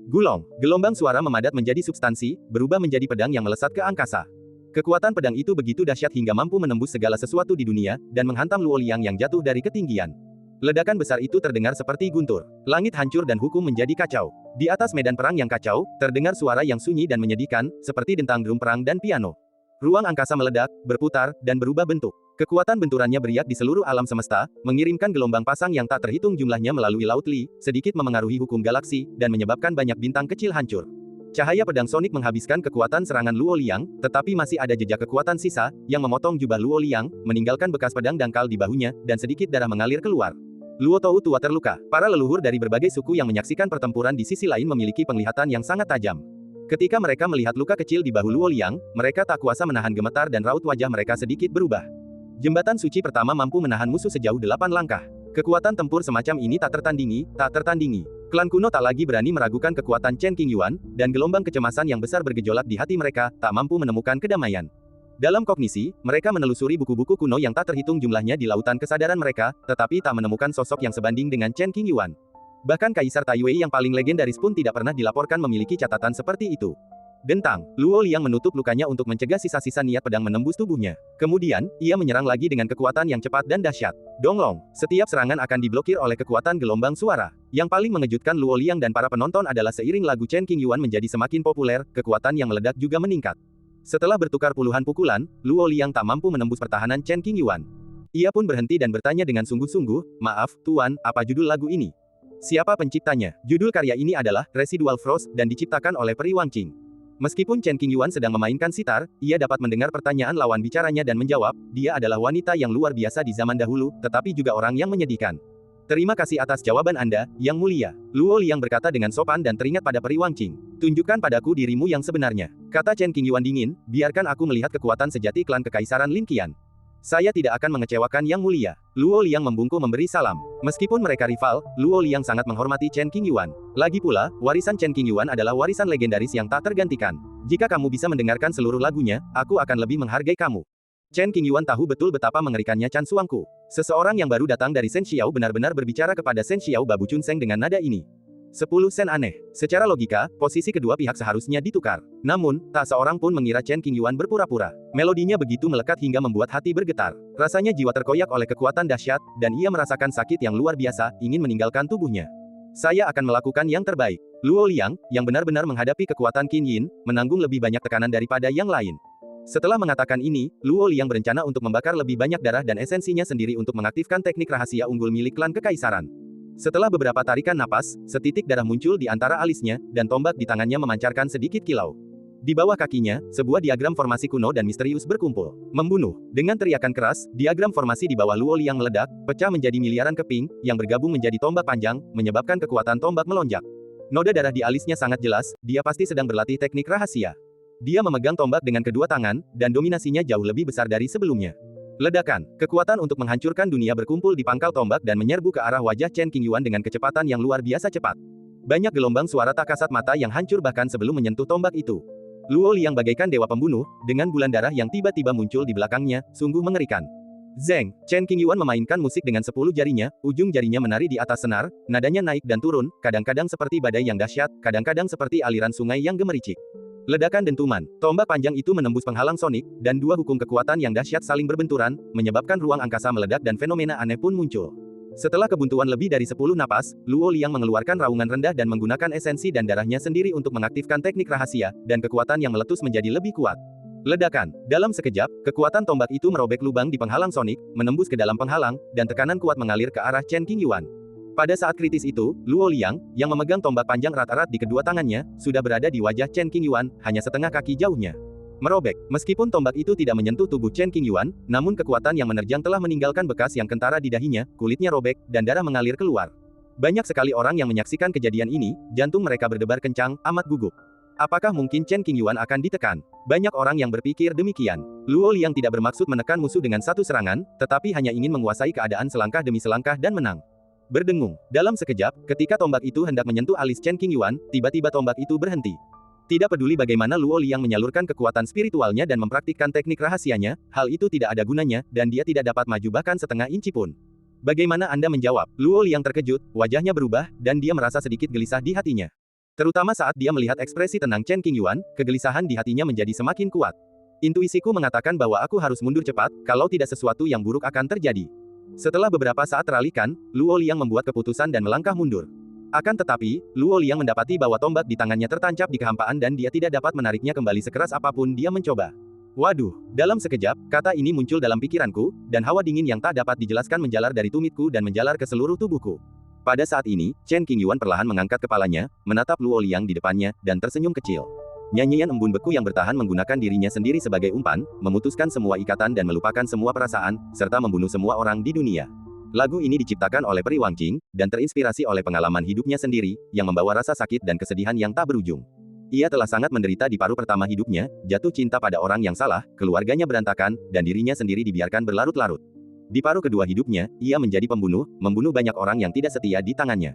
Gulong, gelombang suara memadat menjadi substansi, berubah menjadi pedang yang melesat ke angkasa. Kekuatan pedang itu begitu dahsyat hingga mampu menembus segala sesuatu di dunia, dan menghantam Luo Liang yang jatuh dari ketinggian. Ledakan besar itu terdengar seperti guntur. Langit hancur dan hukum menjadi kacau. Di atas medan perang yang kacau, terdengar suara yang sunyi dan menyedihkan, seperti dentang drum perang dan piano. Ruang angkasa meledak, berputar, dan berubah bentuk. Kekuatan benturannya beriak di seluruh alam semesta, mengirimkan gelombang pasang yang tak terhitung jumlahnya melalui Laut Li, sedikit memengaruhi hukum galaksi, dan menyebabkan banyak bintang kecil hancur. Cahaya pedang sonik menghabiskan kekuatan serangan Luo Liang, tetapi masih ada jejak kekuatan sisa, yang memotong jubah Luo Liang, meninggalkan bekas pedang dangkal di bahunya, dan sedikit darah mengalir keluar. Luo Tou tua terluka. Para leluhur dari berbagai suku yang menyaksikan pertempuran di sisi lain memiliki penglihatan yang sangat tajam. Ketika mereka melihat luka kecil di bahu Luo Liang, mereka tak kuasa menahan gemetar dan raut wajah mereka sedikit berubah. Jembatan suci pertama mampu menahan musuh sejauh 8 langkah. Kekuatan tempur semacam ini tak tertandingi. Klan kuno tak lagi berani meragukan kekuatan Chen Qingyuan, dan gelombang kecemasan yang besar bergejolak di hati mereka, tak mampu menemukan kedamaian. Dalam kognisi, mereka menelusuri buku-buku kuno yang tak terhitung jumlahnya di lautan kesadaran mereka, tetapi tak menemukan sosok yang sebanding dengan Chen Qingyuan. Bahkan Kaisar Taiwei yang paling legendaris pun tidak pernah dilaporkan memiliki catatan seperti itu. Dentang, Luo Liang menutup lukanya untuk mencegah sisa-sisa niat pedang menembus tubuhnya. Kemudian, ia menyerang lagi dengan kekuatan yang cepat dan dahsyat. Donglong, setiap serangan akan diblokir oleh kekuatan gelombang suara. Yang paling mengejutkan Luo Liang dan para penonton adalah seiring lagu Chen Qingyuan menjadi semakin populer, kekuatan yang meledak juga meningkat. Setelah bertukar puluhan pukulan, Luo Liang tak mampu menembus pertahanan Chen Qingyuan. Ia pun berhenti dan bertanya dengan sungguh-sungguh, "Maaf, Tuan, apa judul lagu ini?" Siapa penciptanya? Judul karya ini adalah Residual Frost dan diciptakan oleh Peri Wangqing. Meskipun Chen Qingyuan sedang memainkan sitar, ia dapat mendengar pertanyaan lawan bicaranya dan menjawab, dia adalah wanita yang luar biasa di zaman dahulu, tetapi juga orang yang menyedihkan. Terima kasih atas jawaban Anda, Yang Mulia. Luo Liang berkata dengan sopan dan teringat pada Peri Wangqing. Tunjukkan padaku dirimu yang sebenarnya. Kata Chen Qingyuan dingin, biarkan aku melihat kekuatan sejati klan Kekaisaran Lin Qian. Saya tidak akan mengecewakan Yang Mulia. Luo Liang membungkuk memberi salam. Meskipun mereka rival, Luo Liang sangat menghormati Chen Qingyuan. Lagi pula, warisan Chen Qingyuan adalah warisan legendaris yang tak tergantikan. Jika kamu bisa mendengarkan seluruh lagunya, aku akan lebih menghargai kamu. Chen Qingyuan tahu betul betapa mengerikannya Chan Suangku. Seseorang yang baru datang dari Shen Xiao benar-benar berbicara kepada Shen Xiao Babu Chun Seng dengan nada ini. 10 sen aneh. Secara logika, posisi kedua pihak seharusnya ditukar. Namun, tak seorang pun mengira Chen Qingyuan berpura-pura. Melodinya begitu melekat hingga membuat hati bergetar. Rasanya jiwa terkoyak oleh kekuatan dahsyat, dan ia merasakan sakit yang luar biasa, ingin meninggalkan tubuhnya. Saya akan melakukan yang terbaik. Luo Liang, yang benar-benar menghadapi kekuatan Qin Yin, menanggung lebih banyak tekanan daripada yang lain. Setelah mengatakan ini, Luo Liang berencana untuk membakar lebih banyak darah dan esensinya sendiri untuk mengaktifkan teknik rahasia unggul milik klan Kekaisaran. Setelah beberapa tarikan napas, setitik darah muncul di antara alisnya, dan tombak di tangannya memancarkan sedikit kilau. Di bawah kakinya, sebuah diagram formasi kuno dan misterius berkumpul. Membunuh. Dengan teriakan keras, diagram formasi di bawah Luo Liang meledak, pecah menjadi miliaran keping, yang bergabung menjadi tombak panjang, menyebabkan kekuatan tombak melonjak. Noda darah di alisnya sangat jelas, dia pasti sedang berlatih teknik rahasia. Dia memegang tombak dengan kedua tangan, dan dominasinya jauh lebih besar dari sebelumnya. Ledakan, kekuatan untuk menghancurkan dunia berkumpul di pangkal tombak dan menyerbu ke arah wajah Chen Qingyuan dengan kecepatan yang luar biasa cepat. Banyak gelombang suara tak kasat mata yang hancur bahkan sebelum menyentuh tombak itu. Luo Liang bagaikan dewa pembunuh, dengan bulan darah yang tiba-tiba muncul di belakangnya, sungguh mengerikan. Zeng, Chen Qingyuan memainkan musik dengan 10 jarinya, ujung jarinya menari di atas senar, nadanya naik dan turun, kadang-kadang seperti badai yang dahsyat, kadang-kadang seperti aliran sungai yang gemericik. Ledakan dentuman, tombak panjang itu menembus penghalang sonik, dan dua hukum kekuatan yang dahsyat saling berbenturan, menyebabkan ruang angkasa meledak dan fenomena aneh pun muncul. Setelah kebuntuan lebih dari 10 napas, Luo Liang mengeluarkan raungan rendah dan menggunakan esensi dan darahnya sendiri untuk mengaktifkan teknik rahasia, dan kekuatan yang meletus menjadi lebih kuat. Ledakan, dalam sekejap, kekuatan tombak itu merobek lubang di penghalang sonik, menembus ke dalam penghalang, dan tekanan kuat mengalir ke arah Chen Qingyuan. Pada saat kritis itu, Luo Liang, yang memegang tombak panjang erat-erat di kedua tangannya, sudah berada di wajah Chen Qingyuan, hanya setengah kaki jauhnya. Merobek, meskipun tombak itu tidak menyentuh tubuh Chen Qingyuan, namun kekuatan yang menerjang telah meninggalkan bekas yang kentara di dahinya, kulitnya robek, dan darah mengalir keluar. Banyak sekali orang yang menyaksikan kejadian ini, jantung mereka berdebar kencang, amat gugup. Apakah mungkin Chen Qingyuan akan ditekan? Banyak orang yang berpikir demikian. Luo Liang tidak bermaksud menekan musuh dengan satu serangan, tetapi hanya ingin menguasai keadaan selangkah demi selangkah dan menang. Berdengung. Dalam sekejap, ketika tombak itu hendak menyentuh alis Chen Qingyuan, tiba-tiba tombak itu berhenti. Tidak peduli bagaimana Luo Liang menyalurkan kekuatan spiritualnya dan mempraktikkan teknik rahasianya, hal itu tidak ada gunanya, dan dia tidak dapat maju bahkan setengah inci pun. Bagaimana Anda menjawab? Luo Liang terkejut, wajahnya berubah, dan dia merasa sedikit gelisah di hatinya. Terutama saat dia melihat ekspresi tenang Chen Qingyuan, kegelisahan di hatinya menjadi semakin kuat. Intuisiku mengatakan bahwa aku harus mundur cepat, kalau tidak sesuatu yang buruk akan terjadi. Setelah beberapa saat teralihkan, Luo Liang membuat keputusan dan melangkah mundur. Akan tetapi, Luo Liang mendapati bahwa tombak di tangannya tertancap di kehampaan dan dia tidak dapat menariknya kembali sekeras apapun dia mencoba. Waduh, dalam sekejap, kata ini muncul dalam pikiranku, dan hawa dingin yang tak dapat dijelaskan menjalar dari tumitku dan menjalar ke seluruh tubuhku. Pada saat ini, Chen Qingyuan perlahan mengangkat kepalanya, menatap Luo Liang di depannya, dan tersenyum kecil. Nyanyian embun beku yang bertahan menggunakan dirinya sendiri sebagai umpan, memutuskan semua ikatan dan melupakan semua perasaan, serta membunuh semua orang di dunia. Lagu ini diciptakan oleh Peri Wangqing, dan terinspirasi oleh pengalaman hidupnya sendiri, yang membawa rasa sakit dan kesedihan yang tak berujung. Ia telah sangat menderita di paruh pertama hidupnya, jatuh cinta pada orang yang salah, keluarganya berantakan, dan dirinya sendiri dibiarkan berlarut-larut. Di paruh kedua hidupnya, ia menjadi pembunuh, membunuh banyak orang yang tidak setia di tangannya.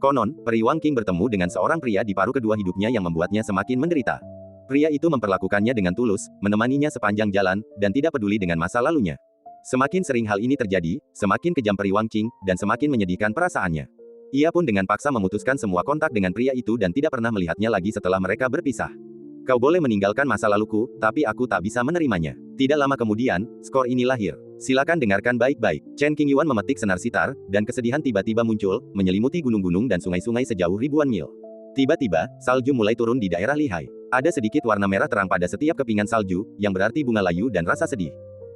Konon, Peri Wangqing bertemu dengan seorang pria di paruh kedua hidupnya yang membuatnya semakin menderita. Pria itu memperlakukannya dengan tulus, menemaninya sepanjang jalan, dan tidak peduli dengan masa lalunya. Semakin sering hal ini terjadi, semakin kejam Peri Wangqing, dan semakin menyedihkan perasaannya. Ia pun dengan paksa memutuskan semua kontak dengan pria itu dan tidak pernah melihatnya lagi setelah mereka berpisah. Kau boleh meninggalkan masa laluku, tapi aku tak bisa menerimanya. Tidak lama kemudian, skor ini lahir. Silakan dengarkan baik-baik. Chen Qingyuan memetik senar sitar, dan kesedihan tiba-tiba muncul, menyelimuti gunung-gunung dan sungai-sungai sejauh ribuan mil. Tiba-tiba, salju mulai turun di daerah Lihai. Ada sedikit warna merah terang pada setiap kepingan salju, yang berarti bunga layu dan rasa sedih.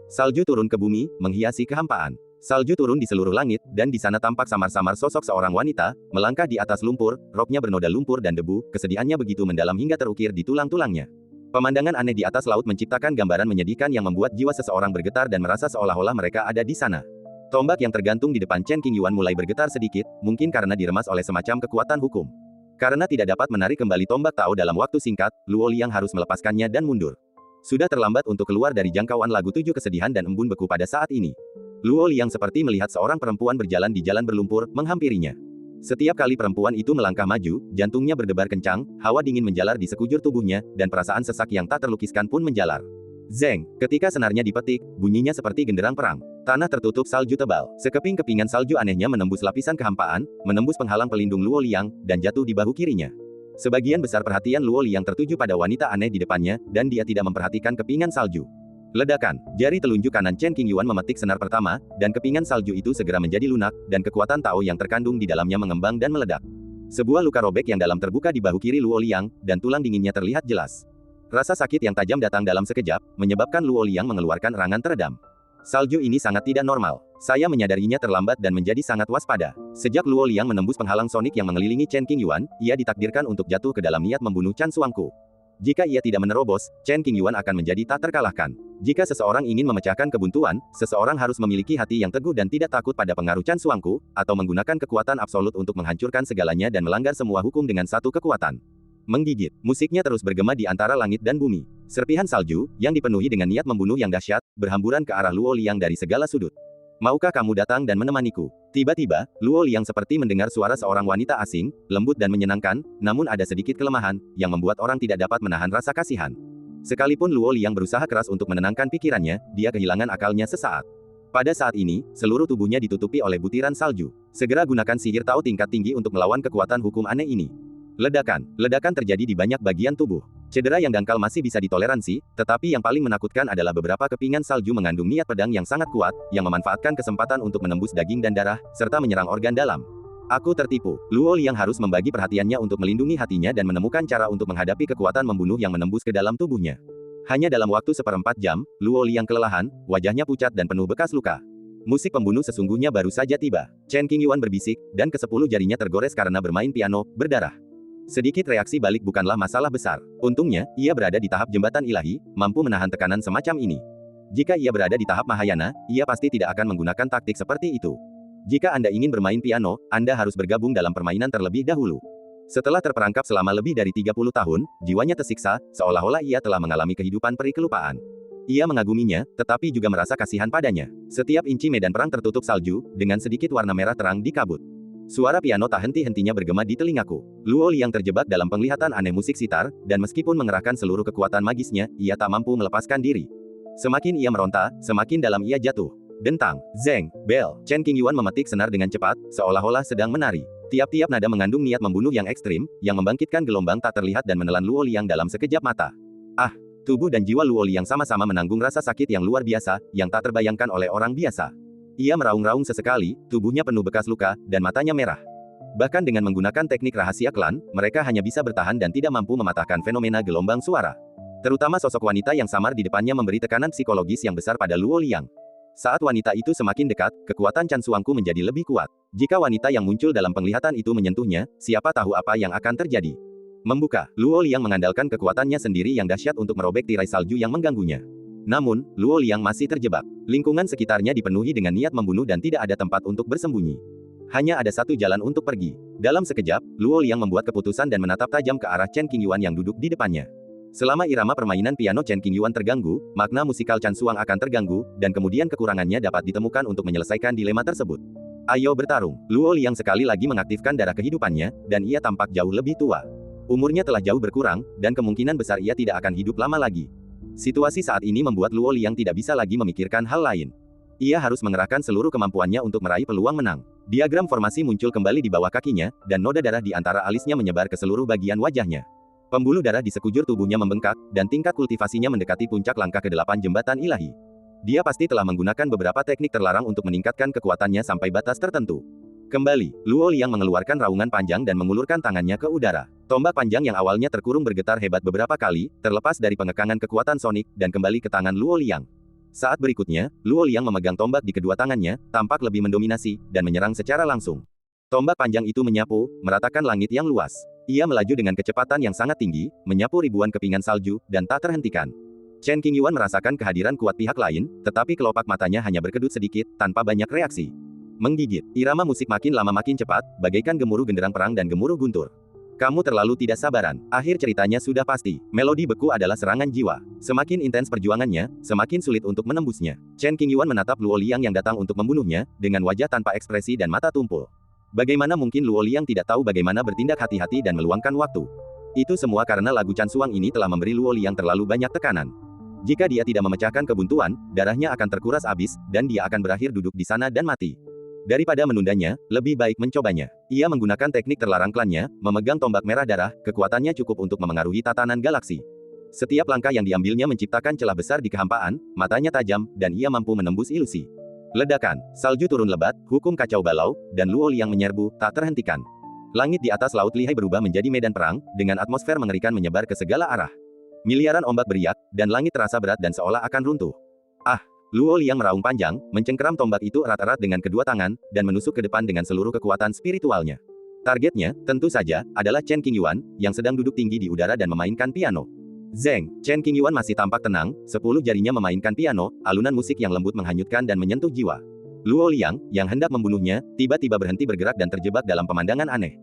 Salju turun ke bumi, menghiasi kehampaan. Salju turun di seluruh langit, dan di sana tampak samar-samar sosok seorang wanita, melangkah di atas lumpur, roknya bernoda lumpur dan debu, kesedihannya begitu mendalam hingga terukir di tulang-tulangnya. Pemandangan aneh di atas laut menciptakan gambaran menyedihkan yang membuat jiwa seseorang bergetar dan merasa seolah-olah mereka ada di sana. Tombak yang tergantung di depan Chen Qingyuan mulai bergetar sedikit, mungkin karena diremas oleh semacam kekuatan hukum. Karena tidak dapat menarik kembali tombak Tao dalam waktu singkat, Luo Liang harus melepaskannya dan mundur. Sudah terlambat untuk keluar dari jangkauan lagu 7 kesedihan dan embun beku pada saat ini. Luo Liang seperti melihat seorang perempuan berjalan di jalan berlumpur, menghampirinya. Setiap kali perempuan itu melangkah maju, jantungnya berdebar kencang, hawa dingin menjalar di sekujur tubuhnya, dan perasaan sesak yang tak terlukiskan pun menjalar. Zeng, ketika senarnya dipetik, bunyinya seperti genderang perang. Tanah tertutup salju tebal. Sekeping-kepingan salju anehnya menembus lapisan kehampaan, menembus penghalang pelindung Luo Liang, dan jatuh di bahu kirinya. Sebagian besar perhatian Luo Liang tertuju pada wanita aneh di depannya, dan dia tidak memperhatikan kepingan salju. Ledakan. Jari telunjuk kanan Chen Qingyuan memetik senar pertama, dan kepingan salju itu segera menjadi lunak, dan kekuatan Tao yang terkandung di dalamnya mengembang dan meledak. Sebuah luka robek yang dalam terbuka di bahu kiri Luo Liang, dan tulang dinginnya terlihat jelas. Rasa sakit yang tajam datang dalam sekejap, menyebabkan Luo Liang mengeluarkan erangan teredam. Salju ini sangat tidak normal. Saya menyadarinya terlambat dan menjadi sangat waspada. Sejak Luo Liang menembus penghalang sonik yang mengelilingi Chen Qingyuan, ia ditakdirkan untuk jatuh ke dalam niat membunuh Chan Suangku. Jika ia tidak menerobos, Chen Qingyuan akan menjadi tak terkalahkan. Jika seseorang ingin memecahkan kebuntuan, seseorang harus memiliki hati yang teguh dan tidak takut pada pengaruh Chan Suangku, atau menggunakan kekuatan absolut untuk menghancurkan segalanya dan melanggar semua hukum dengan satu kekuatan. Menggigit. Musiknya terus bergema di antara langit dan bumi. Serpihan salju, yang dipenuhi dengan niat membunuh yang dahsyat, berhamburan ke arah Luo Liang dari segala sudut. Maukah kamu datang dan menemaniku? Tiba-tiba, Luo Liang seperti mendengar suara seorang wanita asing, lembut dan menyenangkan, namun ada sedikit kelemahan, yang membuat orang tidak dapat menahan rasa kasihan. Sekalipun Luo Liang berusaha keras untuk menenangkan pikirannya, dia kehilangan akalnya sesaat. Pada saat ini, seluruh tubuhnya ditutupi oleh butiran salju. Segera gunakan sihir Tao tingkat tinggi untuk melawan kekuatan hukum aneh ini. Ledakan. Ledakan terjadi di banyak bagian tubuh. Cedera yang dangkal masih bisa ditoleransi, tetapi yang paling menakutkan adalah beberapa kepingan salju mengandung niat pedang yang sangat kuat, yang memanfaatkan kesempatan untuk menembus daging dan darah, serta menyerang organ dalam. Aku tertipu. Luo Liang harus membagi perhatiannya untuk melindungi hatinya dan menemukan cara untuk menghadapi kekuatan membunuh yang menembus ke dalam tubuhnya. Hanya dalam waktu seperempat jam, Luo Liang kelelahan, wajahnya pucat dan penuh bekas luka. Musik pembunuh sesungguhnya baru saja tiba. Chen Qingyuan berbisik, dan ke-10 jarinya tergores karena bermain piano, berdarah. Sedikit reaksi balik bukanlah masalah besar. Untungnya, ia berada di tahap jembatan ilahi, mampu menahan tekanan semacam ini. Jika ia berada di tahap Mahayana, ia pasti tidak akan menggunakan taktik seperti itu. Jika Anda ingin bermain piano, Anda harus bergabung dalam permainan terlebih dahulu. Setelah terperangkap selama lebih dari 30 tahun, jiwanya tersiksa, seolah-olah ia telah mengalami kehidupan peri kelupaan. Ia mengaguminya, tetapi juga merasa kasihan padanya. Setiap inci medan perang tertutup salju, dengan sedikit warna merah terang di kabut. Suara piano tak henti-hentinya bergema di telingaku. Luo Liang terjebak dalam penglihatan aneh musik sitar, dan meskipun mengerahkan seluruh kekuatan magisnya, ia tak mampu melepaskan diri. Semakin ia meronta, semakin dalam ia jatuh. Dentang, zeng, bel. Chen Qingyuan memetik senar dengan cepat, seolah-olah sedang menari. Tiap-tiap nada mengandung niat membunuh yang ekstrim, yang membangkitkan gelombang tak terlihat dan menelan Luo Liang dalam sekejap mata. Ah, tubuh dan jiwa Luo Liang sama-sama menanggung rasa sakit yang luar biasa, yang tak terbayangkan oleh orang biasa. Ia meraung-raung sesekali, tubuhnya penuh bekas luka, dan matanya merah. Bahkan dengan menggunakan teknik rahasia klan, mereka hanya bisa bertahan dan tidak mampu mematahkan fenomena gelombang suara. Terutama sosok wanita yang samar di depannya memberi tekanan psikologis yang besar pada Luo Liang. Saat wanita itu semakin dekat, kekuatan Chan Suangku menjadi lebih kuat. Jika wanita yang muncul dalam penglihatan itu menyentuhnya, siapa tahu apa yang akan terjadi. Membuka, Luo Liang mengandalkan kekuatannya sendiri yang dahsyat untuk merobek tirai salju yang mengganggunya. Namun, Luo Liang masih terjebak. Lingkungan sekitarnya dipenuhi dengan niat membunuh dan tidak ada tempat untuk bersembunyi. Hanya ada satu jalan untuk pergi. Dalam sekejap, Luo Liang membuat keputusan dan menatap tajam ke arah Chen Qingyuan yang duduk di depannya. Selama irama permainan piano Chen Qingyuan terganggu, makna musikal Chan Suang akan terganggu, dan kemudian kekurangannya dapat ditemukan untuk menyelesaikan dilema tersebut. Ayo bertarung. Luo Liang sekali lagi mengaktifkan darah kehidupannya, dan ia tampak jauh lebih tua. Umurnya telah jauh berkurang, dan kemungkinan besar ia tidak akan hidup lama lagi. Situasi saat ini membuat Luo Liang tidak bisa lagi memikirkan hal lain. Ia harus mengerahkan seluruh kemampuannya untuk meraih peluang menang. Diagram formasi muncul kembali di bawah kakinya, dan noda darah di antara alisnya menyebar ke seluruh bagian wajahnya. Pembuluh darah di sekujur tubuhnya membengkak, dan tingkat kultivasinya mendekati puncak langkah ke-8 jembatan ilahi. Dia pasti telah menggunakan beberapa teknik terlarang untuk meningkatkan kekuatannya sampai batas tertentu. Kembali, Luo Liang mengeluarkan raungan panjang dan mengulurkan tangannya ke udara. Tombak panjang yang awalnya terkurung bergetar hebat beberapa kali, terlepas dari pengekangan kekuatan sonik, dan kembali ke tangan Luo Liang. Saat berikutnya, Luo Liang memegang tombak di kedua tangannya, tampak lebih mendominasi, dan menyerang secara langsung. Tombak panjang itu menyapu, meratakan langit yang luas. Ia melaju dengan kecepatan yang sangat tinggi, menyapu ribuan kepingan salju, dan tak terhentikan. Chen Qingyuan merasakan kehadiran kuat pihak lain, tetapi kelopak matanya hanya berkedut sedikit, tanpa banyak reaksi. Menggigit, irama musik makin lama makin cepat, bagaikan gemuruh genderang perang dan gemuruh guntur. Kamu terlalu tidak sabaran. Akhir ceritanya sudah pasti. Melodi beku adalah serangan jiwa. Semakin intens perjuangannya, semakin sulit untuk menembusnya. Chen Qingyuan menatap Luo Liang yang datang untuk membunuhnya, dengan wajah tanpa ekspresi dan mata tumpul. Bagaimana mungkin Luo Liang tidak tahu bagaimana bertindak hati-hati dan meluangkan waktu? Itu semua karena lagu Chan Suang ini telah memberi Luo Liang terlalu banyak tekanan. Jika dia tidak memecahkan kebuntuan, darahnya akan terkuras habis, dan dia akan berakhir duduk di sana dan mati. Daripada menundanya, lebih baik mencobanya. Ia menggunakan teknik terlarang klannya, memegang tombak merah darah, kekuatannya cukup untuk memengaruhi tatanan galaksi. Setiap langkah yang diambilnya menciptakan celah besar di kehampaan, matanya tajam, dan ia mampu menembus ilusi. Ledakan, salju turun lebat, hukum kacau balau, dan Luo Liang menyerbu, tak terhentikan. Langit di atas laut lihai berubah menjadi medan perang, dengan atmosfer mengerikan menyebar ke segala arah. Miliaran ombak beriak, dan langit terasa berat dan seolah akan runtuh. Ah! Luo Liang meraung panjang, mencengkeram tombak itu erat-erat dengan kedua tangan, dan menusuk ke depan dengan seluruh kekuatan spiritualnya. Targetnya, tentu saja, adalah Chen Qingyuan, yang sedang duduk tinggi di udara dan memainkan piano. Zeng, Chen Qingyuan masih tampak tenang, 10 jarinya memainkan piano, alunan musik yang lembut menghanyutkan dan menyentuh jiwa. Luo Liang, yang hendak membunuhnya, tiba-tiba berhenti bergerak dan terjebak dalam pemandangan aneh.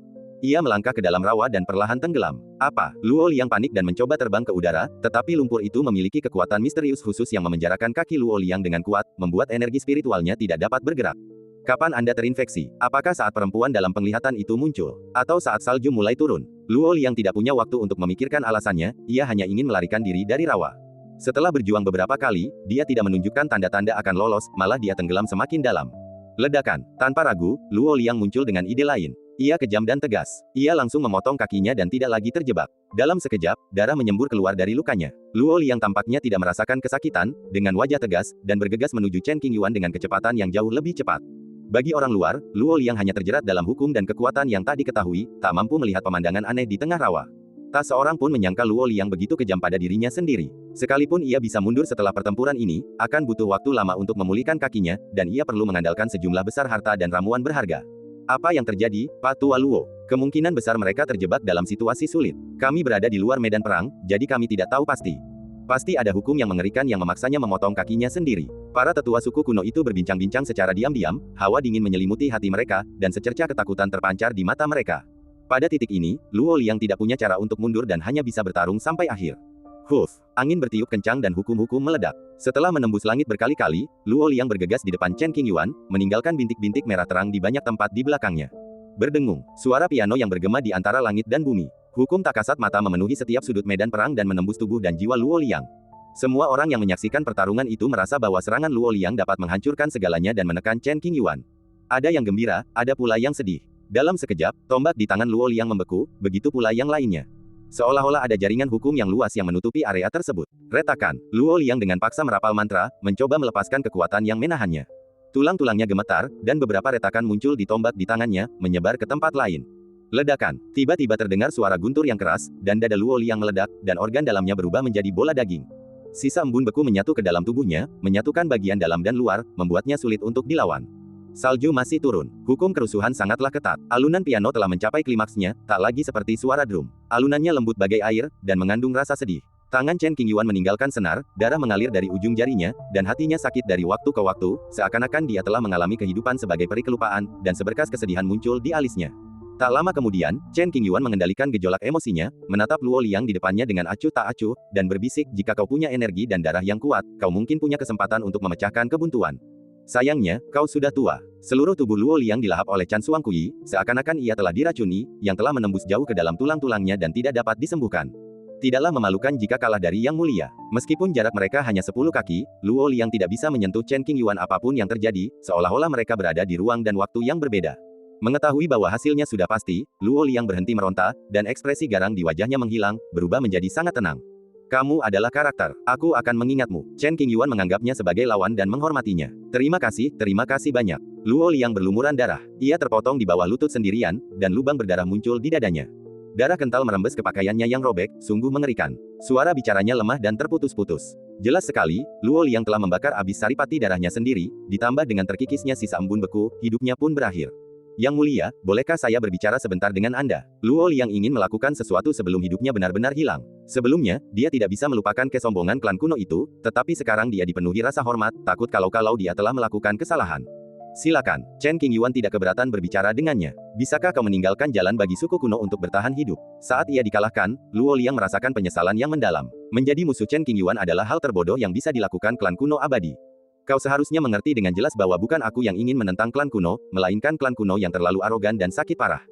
Ia melangkah ke dalam rawa dan perlahan tenggelam. Apa? Luo Liang panik dan mencoba terbang ke udara, tetapi lumpur itu memiliki kekuatan misterius khusus yang memenjarakan kaki Luo Liang dengan kuat, membuat energi spiritualnya tidak dapat bergerak. Kapan Anda terinfeksi? Apakah saat perempuan dalam penglihatan itu muncul? Atau saat salju mulai turun? Luo Liang tidak punya waktu untuk memikirkan alasannya, ia hanya ingin melarikan diri dari rawa. Setelah berjuang beberapa kali, dia tidak menunjukkan tanda-tanda akan lolos, malah dia tenggelam semakin dalam. Ledakan. Tanpa ragu, Luo Liang muncul dengan ide lain. Ia kejam dan tegas. Ia langsung memotong kakinya dan tidak lagi terjebak. Dalam sekejap, darah menyembur keluar dari lukanya. Luo Liang tampaknya tidak merasakan kesakitan, dengan wajah tegas, dan bergegas menuju Chen Qingyuan dengan kecepatan yang jauh lebih cepat. Bagi orang luar, Luo Liang hanya terjerat dalam hukum dan kekuatan yang tak diketahui, tak mampu melihat pemandangan aneh di tengah rawa. Tak seorang pun menyangka Luo Liang begitu kejam pada dirinya sendiri. Sekalipun ia bisa mundur setelah pertempuran ini, akan butuh waktu lama untuk memulihkan kakinya, dan ia perlu mengandalkan sejumlah besar harta dan ramuan berharga. Apa yang terjadi, Pak Tua Luo? Kemungkinan besar mereka terjebak dalam situasi sulit. Kami berada di luar medan perang, jadi kami tidak tahu pasti. Pasti ada hukum yang mengerikan yang memaksanya memotong kakinya sendiri. Para tetua suku kuno itu berbincang-bincang secara diam-diam, hawa dingin menyelimuti hati mereka, dan secerca ketakutan terpancar di mata mereka. Pada titik ini, Luo Liang tidak punya cara untuk mundur dan hanya bisa bertarung sampai akhir. Huff, angin bertiup kencang dan hukum-hukum meledak. Setelah menembus langit berkali-kali, Luo Liang bergegas di depan Chen Qingyuan, meninggalkan bintik-bintik merah terang di banyak tempat di belakangnya. Berdengung, suara piano yang bergema di antara langit dan bumi. Hukum tak kasat mata memenuhi setiap sudut medan perang dan menembus tubuh dan jiwa Luo Liang. Semua orang yang menyaksikan pertarungan itu merasa bahwa serangan Luo Liang dapat menghancurkan segalanya dan menekan Chen Qingyuan. Ada yang gembira, ada pula yang sedih. Dalam sekejap, tombak di tangan Luo Liang membeku, begitu pula yang lainnya. Seolah-olah ada jaringan hukum yang luas yang menutupi area tersebut. Retakan, Luo Liang dengan paksa merapal mantra, mencoba melepaskan kekuatan yang menahannya. Tulang-tulangnya gemetar, dan beberapa retakan muncul di tombak di tangannya, menyebar ke tempat lain. Ledakan. Tiba-tiba terdengar suara guntur yang keras, dan dada Luo Liang meledak, dan organ dalamnya berubah menjadi bola daging. Sisa embun beku menyatu ke dalam tubuhnya, menyatukan bagian dalam dan luar, membuatnya sulit untuk dilawan. Salju masih turun. Hukum kerusuhan sangatlah ketat. Alunan piano telah mencapai klimaksnya, tak lagi seperti suara drum. Alunannya lembut bagai air, dan mengandung rasa sedih. Tangan Chen Qingyuan meninggalkan senar, darah mengalir dari ujung jarinya, dan hatinya sakit dari waktu ke waktu, seakan-akan dia telah mengalami kehidupan sebagai peri kelupaan, dan seberkas kesedihan muncul di alisnya. Tak lama kemudian, Chen Qingyuan mengendalikan gejolak emosinya, menatap Luo Liang di depannya dengan acuh tak acuh, dan berbisik, jika kau punya energi dan darah yang kuat, kau mungkin punya kesempatan untuk memecahkan kebuntuan. Sayangnya, kau sudah tua. Seluruh tubuh Luo Liang dilahap oleh Chan Suang Kui, seakan-akan ia telah diracuni, yang telah menembus jauh ke dalam tulang-tulangnya dan tidak dapat disembuhkan. Tidaklah memalukan jika kalah dari yang mulia. Meskipun jarak mereka hanya 10 kaki, Luo Liang tidak bisa menyentuh Chen Qingyuan apapun yang terjadi, seolah-olah mereka berada di ruang dan waktu yang berbeda. Mengetahui bahwa hasilnya sudah pasti, Luo Liang berhenti meronta, dan ekspresi garang di wajahnya menghilang, berubah menjadi sangat tenang. Kamu adalah karakter. Aku akan mengingatmu. Chen Qingyuan menganggapnya sebagai lawan dan menghormatinya. Terima kasih banyak. Luo Liang berlumuran darah. Ia terpotong di bawah lutut sendirian, dan lubang berdarah muncul di dadanya. Darah kental merembes ke pakaiannya yang robek, sungguh mengerikan. Suara bicaranya lemah dan terputus-putus. Jelas sekali, Luo Liang telah membakar habis saripati darahnya sendiri, ditambah dengan terkikisnya sisa embun beku, hidupnya pun berakhir. Yang mulia, bolehkah saya berbicara sebentar dengan Anda? Luo Liang ingin melakukan sesuatu sebelum hidupnya benar-benar hilang. Sebelumnya, dia tidak bisa melupakan kesombongan klan kuno itu, tetapi sekarang dia dipenuhi rasa hormat, takut kalau dia telah melakukan kesalahan. Silakan, Chen Qingyuan tidak keberatan berbicara dengannya. Bisakah kau meninggalkan jalan bagi suku kuno untuk bertahan hidup? Saat ia dikalahkan, Luo Liang merasakan penyesalan yang mendalam. Menjadi musuh Chen Qingyuan adalah hal terbodoh yang bisa dilakukan klan kuno abadi. Kau seharusnya mengerti dengan jelas bahwa bukan aku yang ingin menentang klan kuno, melainkan klan kuno yang terlalu arogan dan sakit parah.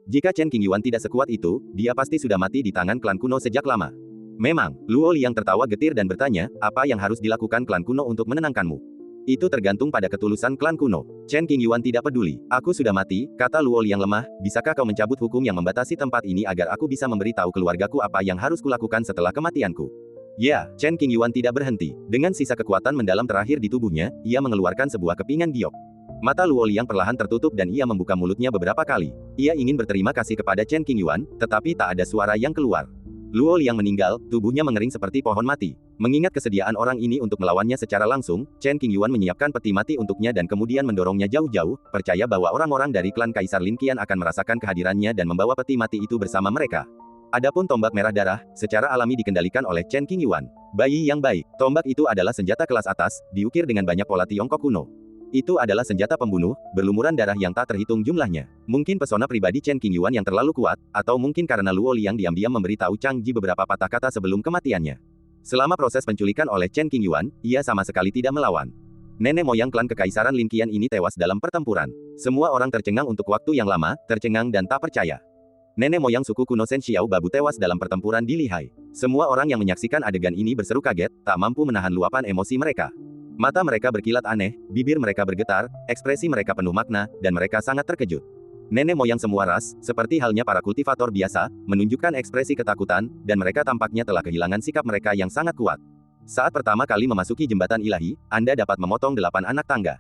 Jika Chen Qingyuan tidak sekuat itu, dia pasti sudah mati di tangan klan kuno sejak lama. Memang, Luo Liang tertawa getir dan bertanya, apa yang harus dilakukan klan kuno untuk menenangkanmu? Itu tergantung pada ketulusan klan kuno. Chen Qingyuan tidak peduli. Aku sudah mati, kata Luo Liang lemah, bisakah kau mencabut hukum yang membatasi tempat ini agar aku bisa memberitahu keluargaku apa yang harus kulakukan setelah kematianku? Ya, Chen Qingyuan tidak berhenti. Dengan sisa kekuatan mendalam terakhir di tubuhnya, ia mengeluarkan sebuah kepingan giok. Mata Luo Liang perlahan tertutup dan ia membuka mulutnya beberapa kali. Ia ingin berterima kasih kepada Chen Qingyuan, tetapi tak ada suara yang keluar. Luo Liang meninggal, tubuhnya mengering seperti pohon mati. Mengingat kesediaan orang ini untuk melawannya secara langsung, Chen Qingyuan menyiapkan peti mati untuknya dan kemudian mendorongnya jauh-jauh, percaya bahwa orang-orang dari klan Kaisar Lin Qian akan merasakan kehadirannya dan membawa peti mati itu bersama mereka. Adapun tombak merah darah, secara alami dikendalikan oleh Chen Qingyuan. Bayi yang baik, tombak itu adalah senjata kelas atas, diukir dengan banyak pola Tiongkok kuno. Itu adalah senjata pembunuh, berlumuran darah yang tak terhitung jumlahnya. Mungkin pesona pribadi Chen Qingyuan yang terlalu kuat, atau mungkin karena Luo Liang diam-diam memberitahu Chang Ji beberapa patah kata sebelum kematiannya. Selama proses penculikan oleh Chen Qingyuan, ia sama sekali tidak melawan. Nenek moyang klan Kekaisaran Lin Qian ini tewas dalam pertempuran. Semua orang tercengang untuk waktu yang lama, tercengang dan tak percaya. Nenek moyang suku kuno Shen Xiao Babu tewas dalam pertempuran di Lihai. Semua orang yang menyaksikan adegan ini berseru kaget, tak mampu menahan luapan emosi mereka. Mata mereka berkilat aneh, bibir mereka bergetar, ekspresi mereka penuh makna, dan mereka sangat terkejut. Nenek moyang semua ras, seperti halnya para kultivator biasa, menunjukkan ekspresi ketakutan, dan mereka tampaknya telah kehilangan sikap mereka yang sangat kuat. Saat pertama kali memasuki jembatan ilahi, Anda dapat memotong 8 anak tangga.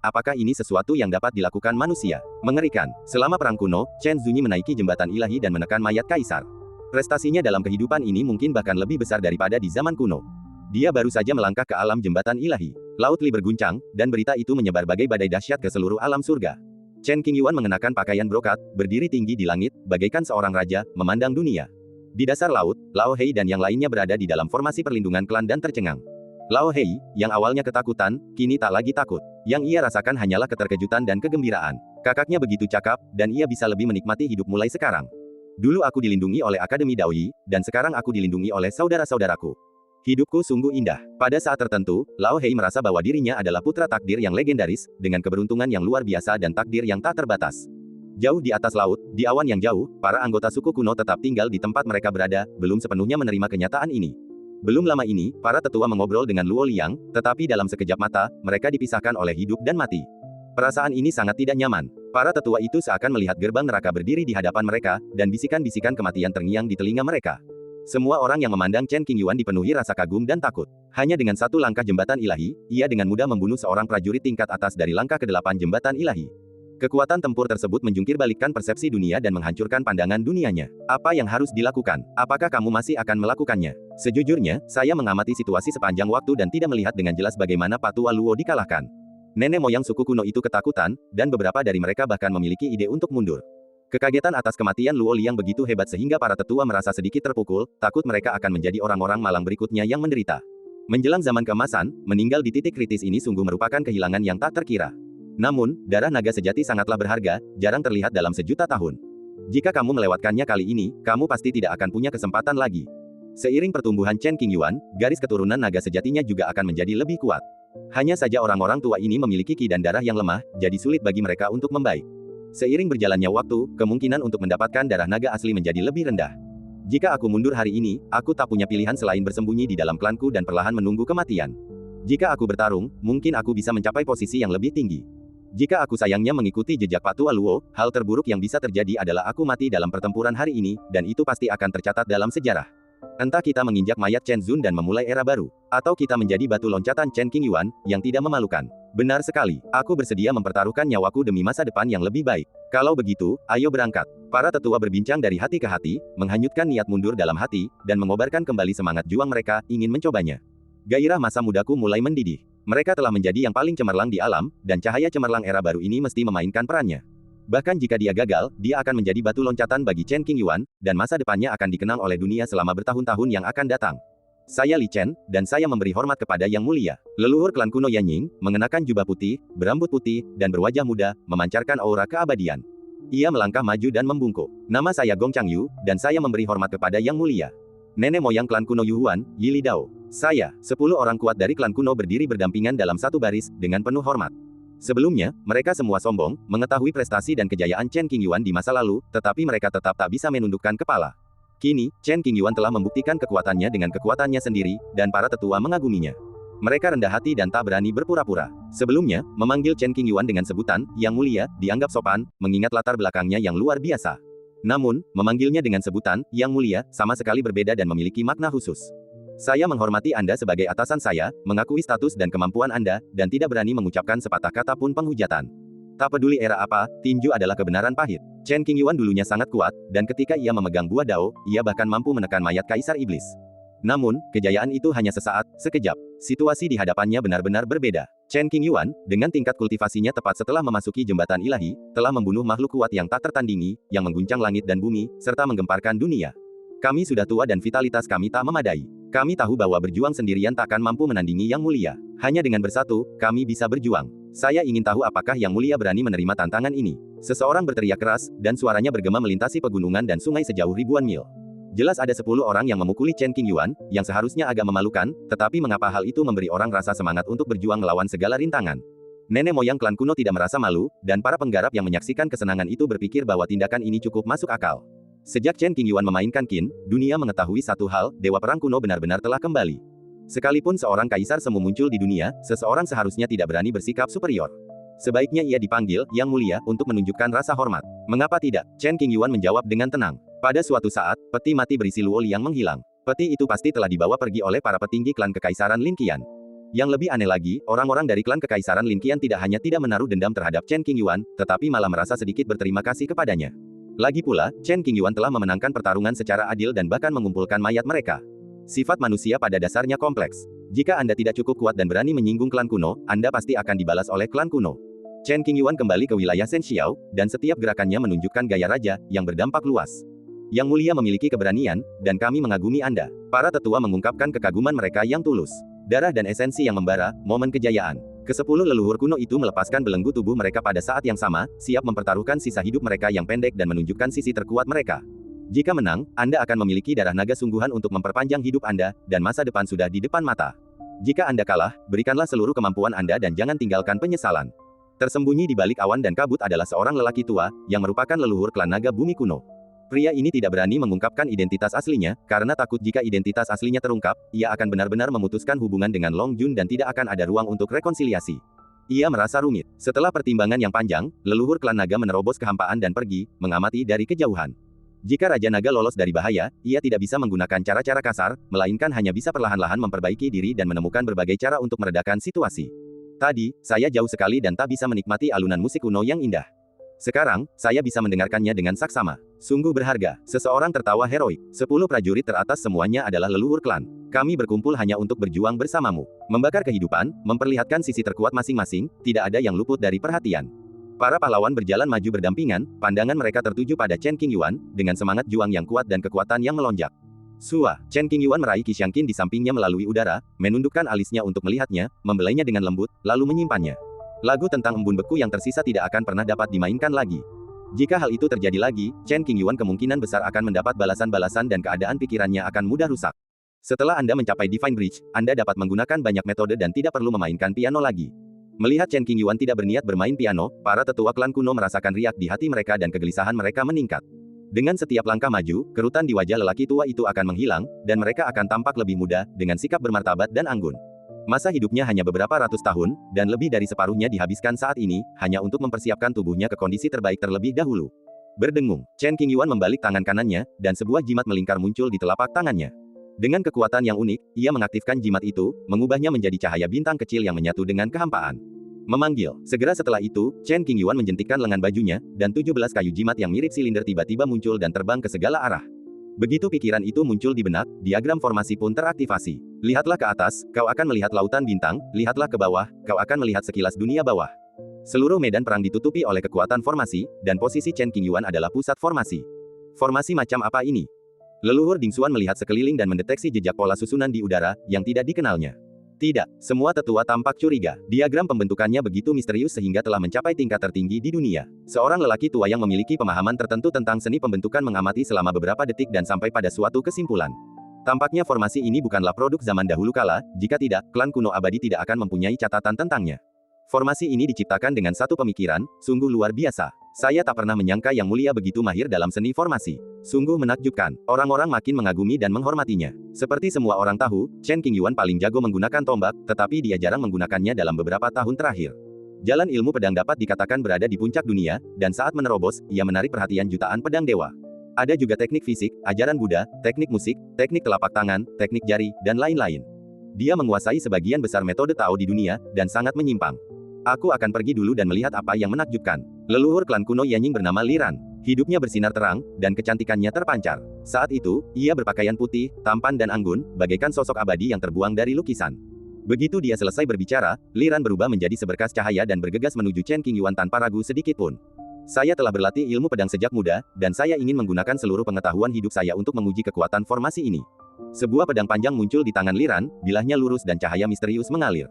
Apakah ini sesuatu yang dapat dilakukan manusia? Mengerikan. Selama perang kuno, Chen Zunyi menaiki jembatan ilahi dan menekan mayat kaisar. Prestasinya dalam kehidupan ini mungkin bahkan lebih besar daripada di zaman kuno. Dia baru saja melangkah ke alam jembatan ilahi. Laut Li berguncang, dan berita itu menyebar bagai badai dahsyat ke seluruh alam surga. Chen Qingyuan mengenakan pakaian brokat, berdiri tinggi di langit, bagaikan seorang raja, memandang dunia. Di dasar laut, Lao Hei dan yang lainnya berada di dalam formasi perlindungan klan dan tercengang. Lao Hei, yang awalnya ketakutan, kini tak lagi takut. Yang ia rasakan hanyalah keterkejutan dan kegembiraan. Kakaknya begitu cakap, dan ia bisa lebih menikmati hidup mulai sekarang. Dulu aku dilindungi oleh Akademi Daoyi, dan sekarang aku dilindungi oleh saudara-saudaraku. Hidupku sungguh indah. Pada saat tertentu, Lao Hei merasa bahwa dirinya adalah putra takdir yang legendaris, dengan keberuntungan yang luar biasa dan takdir yang tak terbatas. Jauh di atas laut, di awan yang jauh, para anggota suku kuno tetap tinggal di tempat mereka berada, belum sepenuhnya menerima kenyataan ini. Belum lama ini, para tetua mengobrol dengan Luo Liang, tetapi dalam sekejap mata, mereka dipisahkan oleh hidup dan mati. Perasaan ini sangat tidak nyaman. Para tetua itu seakan melihat gerbang neraka berdiri di hadapan mereka, dan bisikan-bisikan kematian terngiang di telinga mereka. Semua orang yang memandang Chen Qingyuan dipenuhi rasa kagum dan takut. Hanya dengan satu langkah jembatan ilahi, ia dengan mudah membunuh seorang prajurit tingkat atas dari langkah ke-8 jembatan ilahi. Kekuatan tempur tersebut menjungkir-balikkan persepsi dunia dan menghancurkan pandangan dunianya. Apa yang harus dilakukan? Apakah kamu masih akan melakukannya? Sejujurnya, saya mengamati situasi sepanjang waktu dan tidak melihat dengan jelas bagaimana Patua Luo dikalahkan. Nenek moyang suku kuno itu ketakutan, dan beberapa dari mereka bahkan memiliki ide untuk mundur. Kekagetan atas kematian Luo Liang begitu hebat sehingga para tetua merasa sedikit terpukul, takut mereka akan menjadi orang-orang malang berikutnya yang menderita. Menjelang zaman keemasan, meninggal di titik kritis ini sungguh merupakan kehilangan yang tak terkira. Namun, darah naga sejati sangatlah berharga, jarang terlihat dalam sejuta tahun. Jika kamu melewatkannya kali ini, kamu pasti tidak akan punya kesempatan lagi. Seiring pertumbuhan Chen Qingyuan, garis keturunan naga sejatinya juga akan menjadi lebih kuat. Hanya saja orang-orang tua ini memiliki ki dan darah yang lemah, jadi sulit bagi mereka untuk membaik. Seiring berjalannya waktu, kemungkinan untuk mendapatkan darah naga asli menjadi lebih rendah. Jika aku mundur hari ini, aku tak punya pilihan selain bersembunyi di dalam klanku dan perlahan menunggu kematian. Jika aku bertarung, mungkin aku bisa mencapai posisi yang lebih tinggi. Jika aku sayangnya mengikuti jejak Pak Tua Luo, hal terburuk yang bisa terjadi adalah aku mati dalam pertempuran hari ini, dan itu pasti akan tercatat dalam sejarah. Entah kita menginjak mayat Chen Zun dan memulai era baru, atau kita menjadi batu loncatan Chen Qingyuan, yang tidak memalukan. Benar sekali, aku bersedia mempertaruhkan nyawaku demi masa depan yang lebih baik. Kalau begitu, ayo berangkat. Para tetua berbincang dari hati ke hati, menghanyutkan niat mundur dalam hati, dan mengobarkan kembali semangat juang mereka, ingin mencobanya. Gairah masa mudaku mulai mendidih. Mereka telah menjadi yang paling cemerlang di alam, dan cahaya cemerlang era baru ini mesti memainkan perannya. Bahkan jika dia gagal, dia akan menjadi batu loncatan bagi Chen Qingyuan, dan masa depannya akan dikenang oleh dunia selama bertahun-tahun yang akan datang. Saya Li Chen, dan saya memberi hormat kepada Yang Mulia. Leluhur klan kuno Yanying, mengenakan jubah putih, berambut putih, dan berwajah muda, memancarkan aura keabadian. Ia melangkah maju dan membungkuk. Nama saya Gong Changyu, dan saya memberi hormat kepada Yang Mulia. Nenek moyang klan kuno Yuhuan, Yi Li Dao. Saya, 10 orang kuat dari klan kuno berdiri berdampingan dalam satu baris, dengan penuh hormat. Sebelumnya, mereka semua sombong, mengetahui prestasi dan kejayaan Chen Qingyuan di masa lalu, tetapi mereka tetap tak bisa menundukkan kepala. Kini, Chen Qingyuan telah membuktikan kekuatannya dengan kekuatannya sendiri, dan para tetua mengaguminya. Mereka rendah hati dan tak berani berpura-pura. Sebelumnya, memanggil Chen Qingyuan dengan sebutan, Yang Mulia, dianggap sopan, mengingat latar belakangnya yang luar biasa. Namun, memanggilnya dengan sebutan, Yang Mulia, sama sekali berbeda dan memiliki makna khusus. Saya menghormati Anda sebagai atasan saya, mengakui status dan kemampuan Anda, dan tidak berani mengucapkan sepatah kata pun penghujatan. Tak peduli era apa, tinju adalah kebenaran pahit. Chen Qingyuan dulunya sangat kuat, dan ketika ia memegang buah dao, ia bahkan mampu menekan mayat Kaisar Iblis. Namun, kejayaan itu hanya sesaat, sekejap. Situasi di hadapannya benar-benar berbeda. Chen Qingyuan, dengan tingkat kultivasinya tepat setelah memasuki jembatan ilahi, telah membunuh makhluk kuat yang tak tertandingi, yang mengguncang langit dan bumi, serta menggemparkan dunia. Kami sudah tua dan vitalitas kami tak memadai. Kami tahu bahwa berjuang sendirian takkan mampu menandingi Yang Mulia. Hanya dengan bersatu, kami bisa berjuang. Saya ingin tahu apakah Yang Mulia berani menerima tantangan ini. Seseorang berteriak keras, dan suaranya bergema melintasi pegunungan dan sungai sejauh ribuan mil. Jelas ada 10 orang yang memukuli Chen Qingyuan, yang seharusnya agak memalukan, tetapi mengapa hal itu memberi orang rasa semangat untuk berjuang melawan segala rintangan. Nenek moyang klan kuno tidak merasa malu, dan para penggarap yang menyaksikan kesenangan itu berpikir bahwa tindakan ini cukup masuk akal. Sejak Chen Qingyuan memainkan Qin, dunia mengetahui satu hal, dewa perang kuno benar-benar telah kembali. Sekalipun seorang kaisar semu muncul di dunia, seseorang seharusnya tidak berani bersikap superior. Sebaiknya ia dipanggil, Yang Mulia, untuk menunjukkan rasa hormat. Mengapa tidak? Chen Qingyuan menjawab dengan tenang. Pada suatu saat, peti mati berisi Luo Liang menghilang. Peti itu pasti telah dibawa pergi oleh para petinggi klan kekaisaran Lin Qian. Yang lebih aneh lagi, orang-orang dari klan kekaisaran Lin Qian tidak hanya tidak menaruh dendam terhadap Chen Qingyuan, tetapi malah merasa sedikit berterima kasih kepadanya. Lagi pula, Chen Qingyuan telah memenangkan pertarungan secara adil dan bahkan mengumpulkan mayat mereka. Sifat manusia pada dasarnya kompleks. Jika Anda tidak cukup kuat dan berani menyinggung klan kuno, Anda pasti akan dibalas oleh klan kuno. Chen Qingyuan kembali ke wilayah Shenxiao, dan setiap gerakannya menunjukkan gaya raja, yang berdampak luas. Yang Mulia memiliki keberanian, dan kami mengagumi Anda. Para tetua mengungkapkan kekaguman mereka yang tulus. Darah dan esensi yang membara, momen kejayaan. Ke-10 leluhur kuno itu melepaskan belenggu tubuh mereka pada saat yang sama, siap mempertaruhkan sisa hidup mereka yang pendek dan menunjukkan sisi terkuat mereka. Jika menang, Anda akan memiliki darah naga sungguhan untuk memperpanjang hidup Anda, dan masa depan sudah di depan mata. Jika Anda kalah, berikanlah seluruh kemampuan Anda dan jangan tinggalkan penyesalan. Tersembunyi di balik awan dan kabut adalah seorang lelaki tua, yang merupakan leluhur klan naga bumi kuno. Pria ini tidak berani mengungkapkan identitas aslinya, karena takut jika identitas aslinya terungkap, ia akan benar-benar memutuskan hubungan dengan Long Jun dan tidak akan ada ruang untuk rekonsiliasi. Ia merasa rumit. Setelah pertimbangan yang panjang, leluhur klan naga menerobos kehampaan dan pergi, mengamati dari kejauhan. Jika Raja Naga lolos dari bahaya, ia tidak bisa menggunakan cara-cara kasar, melainkan hanya bisa perlahan-lahan memperbaiki diri dan menemukan berbagai cara untuk meredakan situasi. Tadi, saya jauh sekali dan tak bisa menikmati alunan musik kuno yang indah. Sekarang, saya bisa mendengarkannya dengan saksama. Sungguh berharga. Seseorang tertawa heroik. 10 prajurit teratas semuanya adalah leluhur klan. Kami berkumpul hanya untuk berjuang bersamamu. Membakar kehidupan, memperlihatkan sisi terkuat masing-masing, tidak ada yang luput dari perhatian. Para pahlawan berjalan maju berdampingan, pandangan mereka tertuju pada Chen Qingyuan, dengan semangat juang yang kuat dan kekuatan yang melonjak. Sua, Chen Qingyuan meraih Qishanqin di sampingnya melalui udara, menundukkan alisnya untuk melihatnya, membelainya dengan lembut, lalu menyimpannya. Lagu tentang embun beku yang tersisa tidak akan pernah dapat dimainkan lagi. Jika hal itu terjadi lagi, Chen Qingyuan kemungkinan besar akan mendapat balasan-balasan dan keadaan pikirannya akan mudah rusak. Setelah Anda mencapai Divine Bridge, Anda dapat menggunakan banyak metode dan tidak perlu memainkan piano lagi. Melihat Chen Qingyuan tidak berniat bermain piano, para tetua klan kuno merasakan riak di hati mereka dan kegelisahan mereka meningkat. Dengan setiap langkah maju, kerutan di wajah lelaki tua itu akan menghilang, dan mereka akan tampak lebih muda, dengan sikap bermartabat dan anggun. Masa hidupnya hanya beberapa ratus tahun, dan lebih dari separuhnya dihabiskan saat ini, hanya untuk mempersiapkan tubuhnya ke kondisi terbaik terlebih dahulu. Berdengung, Chen Qingyuan membalik tangan kanannya, dan sebuah jimat melingkar muncul di telapak tangannya. Dengan kekuatan yang unik, ia mengaktifkan jimat itu, mengubahnya menjadi cahaya bintang kecil yang menyatu dengan kehampaan. Memanggil. Segera setelah itu, Chen Qingyuan menjentikkan lengan bajunya, dan 17 kayu jimat yang mirip silinder tiba-tiba muncul dan terbang ke segala arah. Begitu pikiran itu muncul di benak, diagram formasi pun teraktivasi. Lihatlah ke atas, kau akan melihat lautan bintang, lihatlah ke bawah, kau akan melihat sekilas dunia bawah. Seluruh medan perang ditutupi oleh kekuatan formasi, dan posisi Chen Qingyuan adalah pusat formasi. Formasi macam apa ini? Leluhur Dingxuan melihat sekeliling dan mendeteksi jejak pola susunan di udara, yang tidak dikenalnya. Tidak, semua tetua tampak curiga. Diagram pembentukannya begitu misterius sehingga telah mencapai tingkat tertinggi di dunia. Seorang lelaki tua yang memiliki pemahaman tertentu tentang seni pembentukan mengamati selama beberapa detik dan sampai pada suatu kesimpulan. Tampaknya formasi ini bukanlah produk zaman dahulu kala, jika tidak, klan kuno abadi tidak akan mempunyai catatan tentangnya. Formasi ini diciptakan dengan satu pemikiran, sungguh luar biasa. Saya tak pernah menyangka Yang Mulia begitu mahir dalam seni formasi. Sungguh menakjubkan. Orang-orang makin mengagumi dan menghormatinya. Seperti semua orang tahu, Chen Qingyuan paling jago menggunakan tombak, tetapi dia jarang menggunakannya dalam beberapa tahun terakhir. Jalan ilmu pedang dapat dikatakan berada di puncak dunia, dan saat menerobos, ia menarik perhatian jutaan pedang dewa. Ada juga teknik fisik, ajaran Buddha, teknik musik, teknik telapak tangan, teknik jari, dan lain-lain. Dia menguasai sebagian besar metode Tao di dunia, dan sangat menyimpang. Aku akan pergi dulu dan melihat apa yang menakjubkan. Leluhur klan kuno Yanying bernama Liran. Hidupnya bersinar terang, dan kecantikannya terpancar. Saat itu, ia berpakaian putih, tampan dan anggun, bagaikan sosok abadi yang terbuang dari lukisan. Begitu dia selesai berbicara, Liran berubah menjadi seberkas cahaya dan bergegas menuju Chen Qingyuan tanpa ragu sedikit pun. Saya telah berlatih ilmu pedang sejak muda, dan saya ingin menggunakan seluruh pengetahuan hidup saya untuk menguji kekuatan formasi ini. Sebuah pedang panjang muncul di tangan Liran, bilahnya lurus dan cahaya misterius mengalir.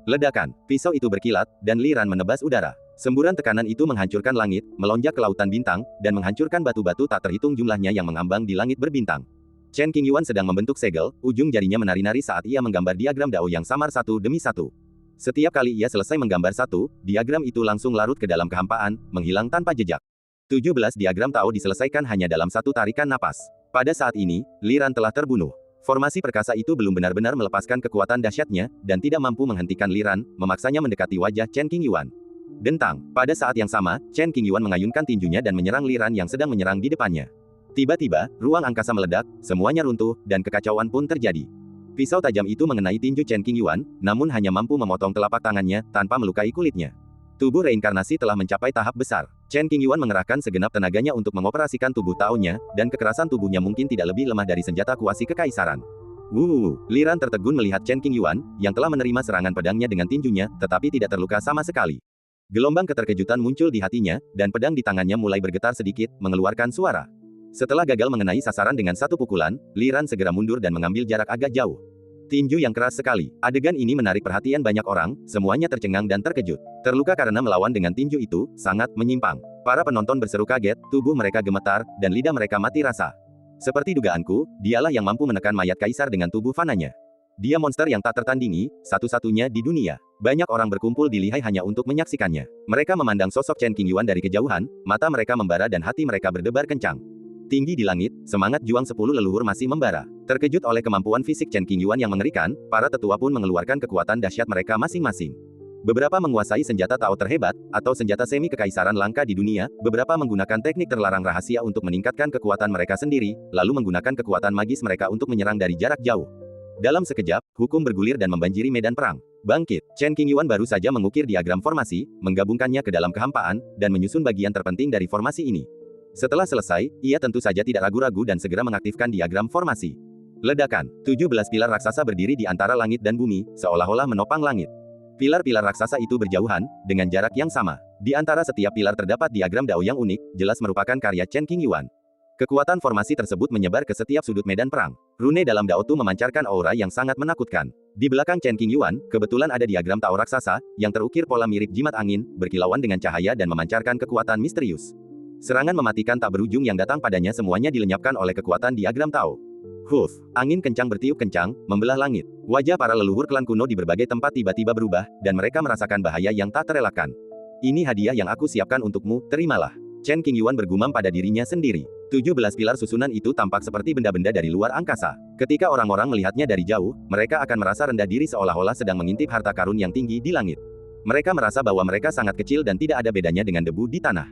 Ledakan, pisau itu berkilat, dan Liran menebas udara. Semburan tekanan itu menghancurkan langit, melonjak ke lautan bintang, dan menghancurkan batu-batu tak terhitung jumlahnya yang mengambang di langit berbintang. Chen Qingyuan sedang membentuk segel, ujung jarinya menari-nari saat ia menggambar diagram dao yang samar satu demi satu. Setiap kali ia selesai menggambar satu, diagram itu langsung larut ke dalam kehampaan, menghilang tanpa jejak. 17 diagram Tao diselesaikan hanya dalam satu tarikan napas. Pada saat ini, Liran telah terbunuh. Formasi perkasa itu belum benar-benar melepaskan kekuatan dahsyatnya, dan tidak mampu menghentikan Liran, memaksanya mendekati wajah Chen Qingyuan. Dentang, pada saat yang sama, Chen Qingyuan mengayunkan tinjunya dan menyerang Liran yang sedang menyerang di depannya. Tiba-tiba, ruang angkasa meledak, semuanya runtuh, dan kekacauan pun terjadi. Pisau tajam itu mengenai tinju Chen Qingyuan, namun hanya mampu memotong telapak tangannya, tanpa melukai kulitnya. Tubuh reinkarnasi telah mencapai tahap besar. Chen Qingyuan mengerahkan segenap tenaganya untuk mengoperasikan tubuh Tao-nya, dan kekerasan tubuhnya mungkin tidak lebih lemah dari senjata kuasi kekaisaran. Liran tertegun melihat Chen Qingyuan, yang telah menerima serangan pedangnya dengan tinjunya, tetapi tidak terluka sama sekali. Gelombang keterkejutan muncul di hatinya, dan pedang di tangannya mulai bergetar sedikit, mengeluarkan suara. Setelah gagal mengenai sasaran dengan satu pukulan, Liran segera mundur dan mengambil jarak agak jauh. Tinju yang keras sekali. Adegan ini menarik perhatian banyak orang, semuanya tercengang dan terkejut. Terluka karena melawan dengan tinju itu, sangat menyimpang. Para penonton berseru kaget, tubuh mereka gemetar, dan lidah mereka mati rasa. Seperti dugaanku, dialah yang mampu menekan mayat kaisar dengan tubuh fananya. Dia monster yang tak tertandingi, satu-satunya di dunia. Banyak orang berkumpul di lihai hanya untuk menyaksikannya. Mereka memandang sosok Chen Qingyuan dari kejauhan, mata mereka membara dan hati mereka berdebar kencang. Tinggi di langit, semangat juang 10 leluhur masih membara. Terkejut oleh kemampuan fisik Chen Qingyuan yang mengerikan, para tetua pun mengeluarkan kekuatan dahsyat mereka masing-masing. Beberapa menguasai senjata Tao terhebat, atau senjata semi kekaisaran langka di dunia, beberapa menggunakan teknik terlarang rahasia untuk meningkatkan kekuatan mereka sendiri, lalu menggunakan kekuatan magis mereka untuk menyerang dari jarak jauh. Dalam sekejap, hukum bergulir dan membanjiri medan perang. Bangkit, Chen Qingyuan baru saja mengukir diagram formasi, menggabungkannya ke dalam kehampaan, dan menyusun bagian terpenting dari formasi ini. Setelah selesai, ia tentu saja tidak ragu-ragu dan segera mengaktifkan diagram formasi. Ledakan, 17 pilar raksasa berdiri di antara langit dan bumi, seolah-olah menopang langit. Pilar-pilar raksasa itu berjauhan, dengan jarak yang sama. Di antara setiap pilar terdapat diagram dao yang unik, jelas merupakan karya Chen Qingyuan. Kekuatan formasi tersebut menyebar ke setiap sudut medan perang. Rune dalam dao tu memancarkan aura yang sangat menakutkan. Di belakang Chen Qingyuan, kebetulan ada diagram Tao raksasa, yang terukir pola mirip jimat angin, berkilauan dengan cahaya dan memancarkan kekuatan misterius. Serangan mematikan tak berujung yang datang padanya semuanya dilenyapkan oleh kekuatan diagram Tao. Angin kencang bertiup kencang, membelah langit. Wajah para leluhur klan kuno di berbagai tempat tiba-tiba berubah, dan mereka merasakan bahaya yang tak terelakkan. Ini hadiah yang aku siapkan untukmu, terimalah. Chen Qingyuan bergumam pada dirinya sendiri. 17 pilar susunan itu tampak seperti benda-benda dari luar angkasa. Ketika orang-orang melihatnya dari jauh, mereka akan merasa rendah diri seolah-olah sedang mengintip harta karun yang tinggi di langit. Mereka merasa bahwa mereka sangat kecil dan tidak ada bedanya dengan debu di tanah.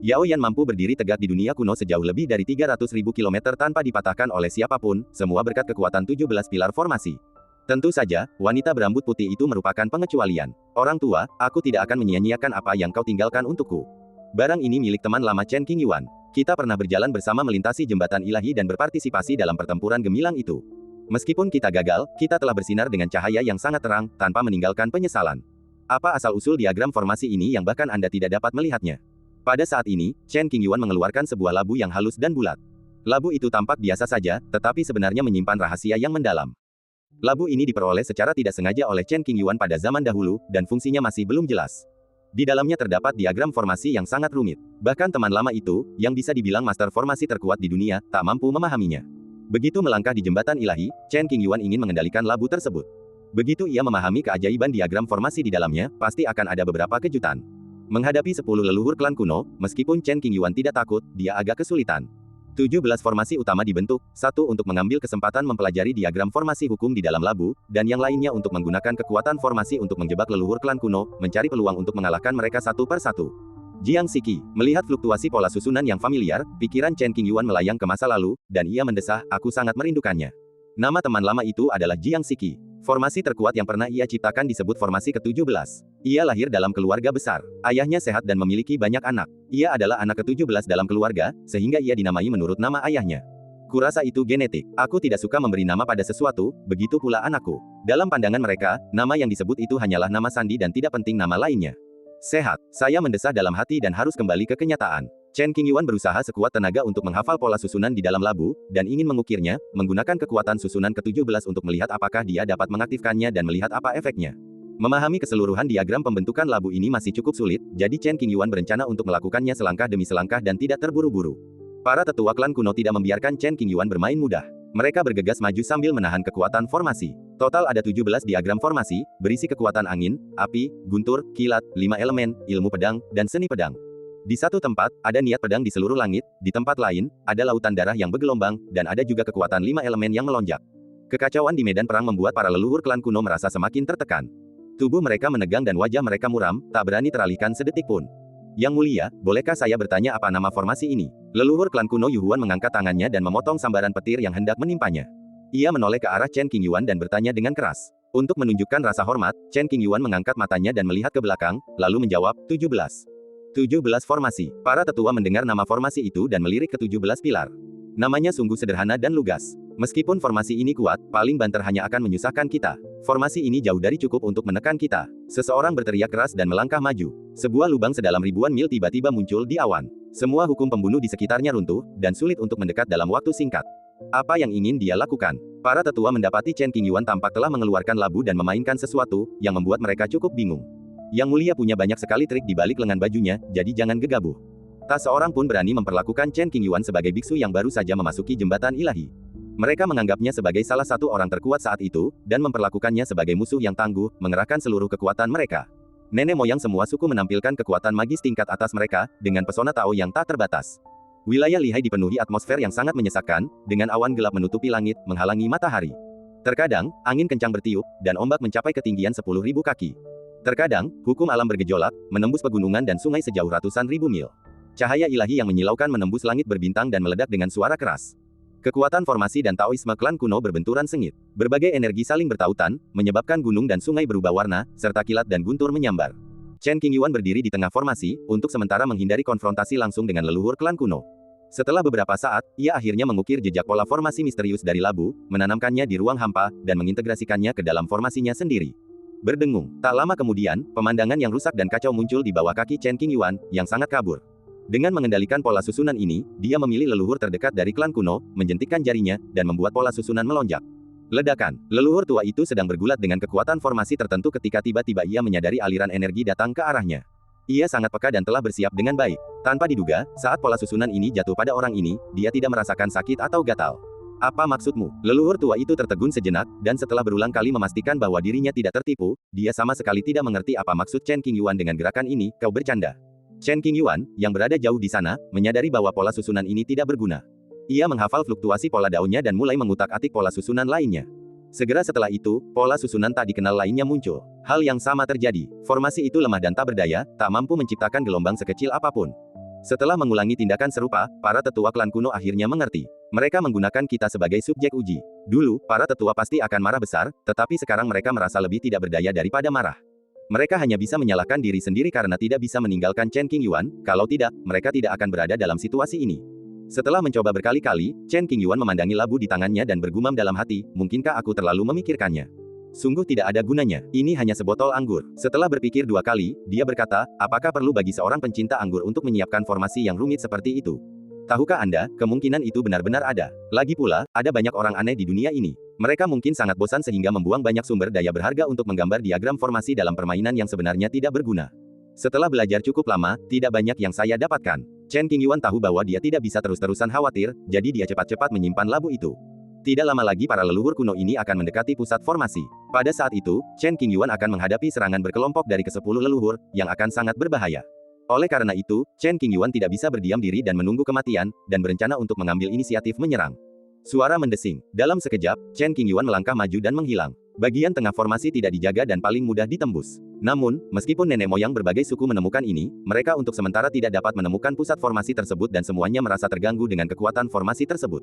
Yao Yan mampu berdiri tegak di dunia kuno sejauh lebih dari 300.000 kilometer tanpa dipatahkan oleh siapapun, semua berkat kekuatan 17 pilar formasi. Tentu saja, wanita berambut putih itu merupakan pengecualian. Orang tua, aku tidak akan menyia-nyiakan apa yang kau tinggalkan untukku. Barang ini milik teman lama Chen Qingyuan. Kita pernah berjalan bersama melintasi jembatan ilahi dan berpartisipasi dalam pertempuran gemilang itu. Meskipun kita gagal, kita telah bersinar dengan cahaya yang sangat terang, tanpa meninggalkan penyesalan. Apa asal-usul diagram formasi ini yang bahkan Anda tidak dapat melihatnya? Pada saat ini, Chen Qingyuan mengeluarkan sebuah labu yang halus dan bulat. Labu itu tampak biasa saja, tetapi sebenarnya menyimpan rahasia yang mendalam. Labu ini diperoleh secara tidak sengaja oleh Chen Qingyuan pada zaman dahulu, dan fungsinya masih belum jelas. Di dalamnya terdapat diagram formasi yang sangat rumit. Bahkan teman lama itu, yang bisa dibilang master formasi terkuat di dunia, tak mampu memahaminya. Begitu melangkah di jembatan ilahi, Chen Qingyuan ingin mengendalikan labu tersebut. Begitu ia memahami keajaiban diagram formasi di dalamnya, pasti akan ada beberapa kejutan. Menghadapi 10 leluhur klan kuno, meskipun Chen Qingyuan tidak takut, dia agak kesulitan. 17 formasi utama dibentuk, satu untuk mengambil kesempatan mempelajari diagram formasi hukum di dalam labu, dan yang lainnya untuk menggunakan kekuatan formasi untuk menjebak leluhur klan kuno, mencari peluang untuk mengalahkan mereka satu per satu. Jiang Siki, melihat fluktuasi pola susunan yang familiar, pikiran Chen Qingyuan melayang ke masa lalu, dan ia mendesah, aku sangat merindukannya. Nama teman lama itu adalah Jiang Siki. Formasi terkuat yang pernah ia ciptakan disebut formasi ke-17. Ia lahir dalam keluarga besar. Ayahnya sehat dan memiliki banyak anak. Ia adalah anak ke-17 dalam keluarga, sehingga ia dinamai menurut nama ayahnya. Kurasa itu genetik. Aku tidak suka memberi nama pada sesuatu, begitu pula anakku. Dalam pandangan mereka, nama yang disebut itu hanyalah nama sandi dan tidak penting nama lainnya. Sehat. Saya mendesah dalam hati dan harus kembali ke kenyataan. Chen Qingyuan berusaha sekuat tenaga untuk menghafal pola susunan di dalam labu, dan ingin mengukirnya, menggunakan kekuatan susunan ke-17 untuk melihat apakah dia dapat mengaktifkannya dan melihat apa efeknya. Memahami keseluruhan diagram pembentukan labu ini masih cukup sulit, jadi Chen Qingyuan berencana untuk melakukannya selangkah demi selangkah dan tidak terburu-buru. Para tetua klan kuno tidak membiarkan Chen Qingyuan bermain mudah. Mereka bergegas maju sambil menahan kekuatan formasi. Total ada 17 diagram formasi, berisi kekuatan angin, api, guntur, kilat, 5 elemen, ilmu pedang, dan seni pedang. Di satu tempat, ada niat pedang di seluruh langit, di tempat lain, ada lautan darah yang bergelombang, dan ada juga kekuatan 5 elemen yang melonjak. Kekacauan di medan perang membuat para leluhur klan kuno merasa semakin tertekan. Tubuh mereka menegang dan wajah mereka muram, tak berani teralihkan sedetik pun. Yang mulia, bolehkah saya bertanya apa nama formasi ini? Leluhur klan kuno Yuhuan mengangkat tangannya dan memotong sambaran petir yang hendak menimpanya. Ia menoleh ke arah Chen Qingyuan dan bertanya dengan keras. Untuk menunjukkan rasa hormat, Chen Qingyuan mengangkat matanya dan melihat ke belakang, lalu menjawab, 17. 17 formasi. Para tetua mendengar nama formasi itu dan melirik ke 17 pilar. Namanya sungguh sederhana dan lugas. Meskipun formasi ini kuat, paling banter hanya akan menyusahkan kita. Formasi ini jauh dari cukup untuk menekan kita. Seseorang berteriak keras dan melangkah maju. Sebuah lubang sedalam ribuan mil tiba-tiba muncul di awan. Semua hukum pembunuh di sekitarnya runtuh, dan sulit untuk mendekat dalam waktu singkat. Apa yang ingin dia lakukan? Para tetua mendapati Chen Qingyuan tampak telah mengeluarkan labu dan memainkan sesuatu, yang membuat mereka cukup bingung. Yang mulia punya banyak sekali trik di balik lengan bajunya, jadi jangan gegabah. Tak seorang pun berani memperlakukan Chen Qingyuan sebagai biksu yang baru saja memasuki jembatan ilahi. Mereka menganggapnya sebagai salah satu orang terkuat saat itu, dan memperlakukannya sebagai musuh yang tangguh, mengerahkan seluruh kekuatan mereka. Nenek moyang semua suku menampilkan kekuatan magis tingkat atas mereka, dengan pesona Tao yang tak terbatas. Wilayah lihai dipenuhi atmosfer yang sangat menyesakkan, dengan awan gelap menutupi langit, menghalangi matahari. Terkadang, angin kencang bertiup, dan ombak mencapai ketinggian 10.000 kaki. Terkadang, hukum alam bergejolak, menembus pegunungan dan sungai sejauh ratusan ribu mil. Cahaya ilahi yang menyilaukan menembus langit berbintang dan meledak dengan suara keras. Kekuatan formasi dan Taoisme klan kuno berbenturan sengit. Berbagai energi saling bertautan, menyebabkan gunung dan sungai berubah warna, serta kilat dan guntur menyambar. Chen Qingyuan berdiri di tengah formasi, untuk sementara menghindari konfrontasi langsung dengan leluhur klan kuno. Setelah beberapa saat, ia akhirnya mengukir jejak pola formasi misterius dari labu, menanamkannya di ruang hampa, dan mengintegrasikannya ke dalam formasinya sendiri. Berdengung. Tak lama kemudian, pemandangan yang rusak dan kacau muncul di bawah kaki Chen Qingyuan, yang sangat kabur. Dengan mengendalikan pola susunan ini, dia memilih leluhur terdekat dari klan kuno, menjentikkan jarinya, dan membuat pola susunan melonjak. Ledakan. Leluhur tua itu sedang bergulat dengan kekuatan formasi tertentu ketika tiba-tiba ia menyadari aliran energi datang ke arahnya. Ia sangat peka dan telah bersiap dengan baik. Tanpa diduga, saat pola susunan ini jatuh pada orang ini, dia tidak merasakan sakit atau gatal. Apa maksudmu? Leluhur tua itu tertegun sejenak, dan setelah berulang kali memastikan bahwa dirinya tidak tertipu, dia sama sekali tidak mengerti apa maksud Chen Qingyuan dengan gerakan ini, kau bercanda. Chen Qingyuan, yang berada jauh di sana, menyadari bahwa pola susunan ini tidak berguna. Ia menghafal fluktuasi pola daunnya dan mulai mengutak-atik pola susunan lainnya. Segera setelah itu, pola susunan tak dikenal lainnya muncul. Hal yang sama terjadi. Formasi itu lemah dan tak berdaya, tak mampu menciptakan gelombang sekecil apapun. Setelah mengulangi tindakan serupa, para tetua klan kuno akhirnya mengerti. Mereka menggunakan kita sebagai subjek uji. Dulu, para tetua pasti akan marah besar, tetapi sekarang mereka merasa lebih tidak berdaya daripada marah. Mereka hanya bisa menyalahkan diri sendiri karena tidak bisa meninggalkan Chen Qingyuan, kalau tidak, mereka tidak akan berada dalam situasi ini. Setelah mencoba berkali-kali, Chen Qingyuan memandangi labu di tangannya dan bergumam dalam hati, mungkinkah aku terlalu memikirkannya? Sungguh tidak ada gunanya, ini hanya sebotol anggur. Setelah berpikir 2 kali, dia berkata, apakah perlu bagi seorang pencinta anggur untuk menyiapkan formasi yang rumit seperti itu? Tahukah Anda, kemungkinan itu benar-benar ada. Lagi pula, ada banyak orang aneh di dunia ini. Mereka mungkin sangat bosan sehingga membuang banyak sumber daya berharga untuk menggambar diagram formasi dalam permainan yang sebenarnya tidak berguna. Setelah belajar cukup lama, tidak banyak yang saya dapatkan. Chen Qingyuan tahu bahwa dia tidak bisa terus-terusan khawatir, jadi dia cepat-cepat menyimpan labu itu. Tidak lama lagi para leluhur kuno ini akan mendekati pusat formasi. Pada saat itu, Chen Qingyuan akan menghadapi serangan berkelompok dari ke-10 leluhur, yang akan sangat berbahaya. Oleh karena itu, Chen Qingyuan tidak bisa berdiam diri dan menunggu kematian, dan berencana untuk mengambil inisiatif menyerang. Suara mendesing. Dalam sekejap, Chen Qingyuan melangkah maju dan menghilang. Bagian tengah formasi tidak dijaga dan paling mudah ditembus. Namun, meskipun nenek moyang berbagai suku menemukan ini, mereka untuk sementara tidak dapat menemukan pusat formasi tersebut dan semuanya merasa terganggu dengan kekuatan formasi tersebut.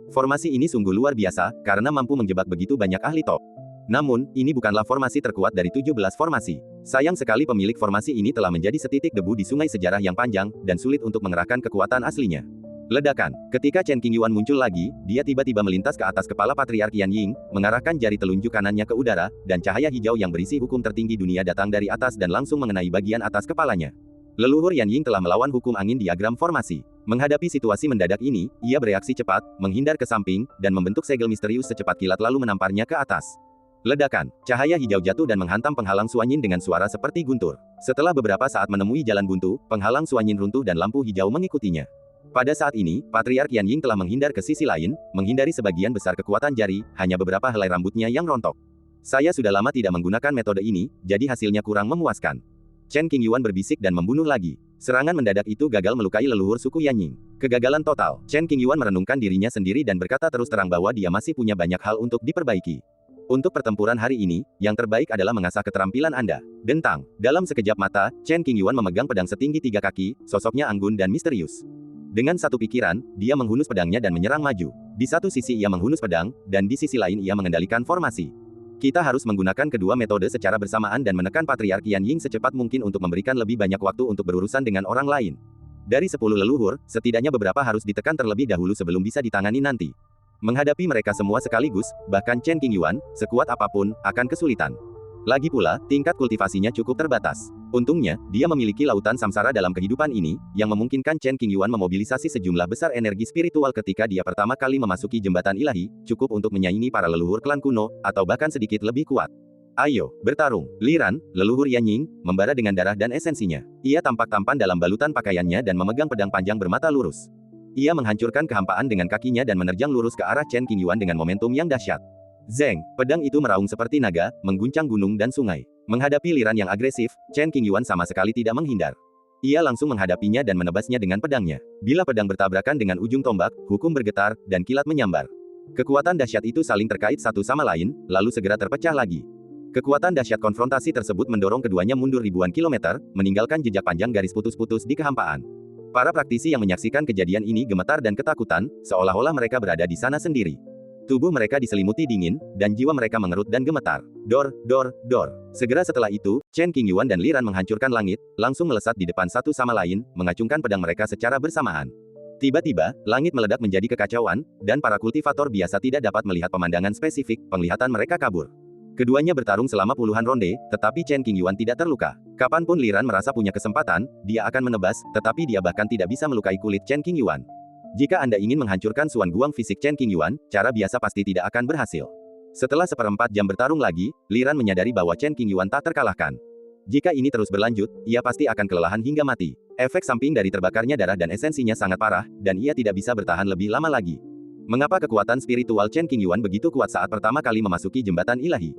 Formasi ini sungguh luar biasa, karena mampu menjebak begitu banyak ahli top. Namun, ini bukanlah formasi terkuat dari 17 formasi. Sayang sekali pemilik formasi ini telah menjadi setitik debu di sungai sejarah yang panjang, dan sulit untuk mengerahkan kekuatan aslinya. Ledakan. Ketika Chen Qingyuan muncul lagi, dia tiba-tiba melintas ke atas kepala Patriark Yan Ying, mengarahkan jari telunjuk kanannya ke udara, dan cahaya hijau yang berisi hukum tertinggi dunia datang dari atas dan langsung mengenai bagian atas kepalanya. Leluhur Yan Ying telah melawan hukum angin diagram formasi. Menghadapi situasi mendadak ini, ia bereaksi cepat, menghindar ke samping, dan membentuk segel misterius secepat kilat lalu menamparnya ke atas. Ledakan. Cahaya hijau jatuh dan menghantam penghalang Suanyin dengan suara seperti guntur. Setelah beberapa saat menemui jalan buntu, penghalang Suanyin runtuh dan lampu hijau mengikutinya. Pada saat ini, Patriark Yan Ying telah menghindar ke sisi lain, menghindari sebagian besar kekuatan jari, hanya beberapa helai rambutnya yang rontok. Saya sudah lama tidak menggunakan metode ini, jadi hasilnya kurang memuaskan. Chen Qingyuan berbisik dan membunuh lagi. Serangan mendadak itu gagal melukai leluhur suku Yan Ying. Kegagalan total. Chen Qingyuan merenungkan dirinya sendiri dan berkata terus terang bahwa dia masih punya banyak hal untuk diperbaiki. Untuk pertempuran hari ini, yang terbaik adalah mengasah keterampilan Anda. Dentang. Dalam sekejap mata, Chen Qingyuan memegang pedang setinggi 3 kaki, sosoknya anggun dan misterius. Dengan satu pikiran, dia menghunus pedangnya dan menyerang maju. Di satu sisi ia menghunus pedang, dan di sisi lain ia mengendalikan formasi. Kita harus menggunakan kedua metode secara bersamaan dan menekan Patriark Yan Ying secepat mungkin untuk memberikan lebih banyak waktu untuk berurusan dengan orang lain. Dari 10 leluhur, setidaknya beberapa harus ditekan terlebih dahulu sebelum bisa ditangani nanti. Menghadapi mereka semua sekaligus, bahkan Chen Qingyuan, sekuat apapun, akan kesulitan. Lagi pula, tingkat kultivasinya cukup terbatas. Untungnya, dia memiliki lautan samsara dalam kehidupan ini, yang memungkinkan Chen Qingyuan memobilisasi sejumlah besar energi spiritual ketika dia pertama kali memasuki jembatan ilahi, cukup untuk menyaingi para leluhur klan kuno, atau bahkan sedikit lebih kuat. Ayo, bertarung. Liran, leluhur Yan Ying, membara dengan darah dan esensinya. Ia tampak tampan dalam balutan pakaiannya dan memegang pedang panjang bermata lurus. Ia menghancurkan kehampaan dengan kakinya dan menerjang lurus ke arah Chen Qingyuan dengan momentum yang dahsyat. Zeng, pedang itu meraung seperti naga, mengguncang gunung dan sungai. Menghadapi liran yang agresif, Chen Qingyuan sama sekali tidak menghindar. Ia langsung menghadapinya dan menebasnya dengan pedangnya. Bila pedang bertabrakan dengan ujung tombak, hukum bergetar, dan kilat menyambar. Kekuatan dahsyat itu saling terkait satu sama lain, lalu segera terpecah lagi. Kekuatan dahsyat konfrontasi tersebut mendorong keduanya mundur ribuan kilometer, meninggalkan jejak panjang garis putus-putus di kehampaan. Para praktisi yang menyaksikan kejadian ini gemetar dan ketakutan, seolah-olah mereka berada di sana sendiri. Tubuh mereka diselimuti dingin, dan jiwa mereka mengerut dan gemetar. Dor, dor, dor. Segera setelah itu, Chen Qingyuan dan Liran menghancurkan langit, langsung melesat di depan satu sama lain, mengacungkan pedang mereka secara bersamaan. Tiba-tiba, langit meledak menjadi kekacauan, dan para kultivator biasa tidak dapat melihat pemandangan spesifik, penglihatan mereka kabur. Keduanya bertarung selama puluhan ronde, tetapi Chen Qingyuan tidak terluka. Kapanpun Liran merasa punya kesempatan, dia akan menebas, tetapi dia bahkan tidak bisa melukai kulit Chen Qingyuan. Jika Anda ingin menghancurkan Suan Guang fisik Chen Qingyuan, cara biasa pasti tidak akan berhasil. Setelah 1/4 jam bertarung lagi, Liran menyadari bahwa Chen Qingyuan tak terkalahkan. Jika ini terus berlanjut, ia pasti akan kelelahan hingga mati. Efek samping dari terbakarnya darah dan esensinya sangat parah, dan ia tidak bisa bertahan lebih lama lagi. Mengapa kekuatan spiritual Chen Qingyuan begitu kuat saat pertama kali memasuki jembatan ilahi?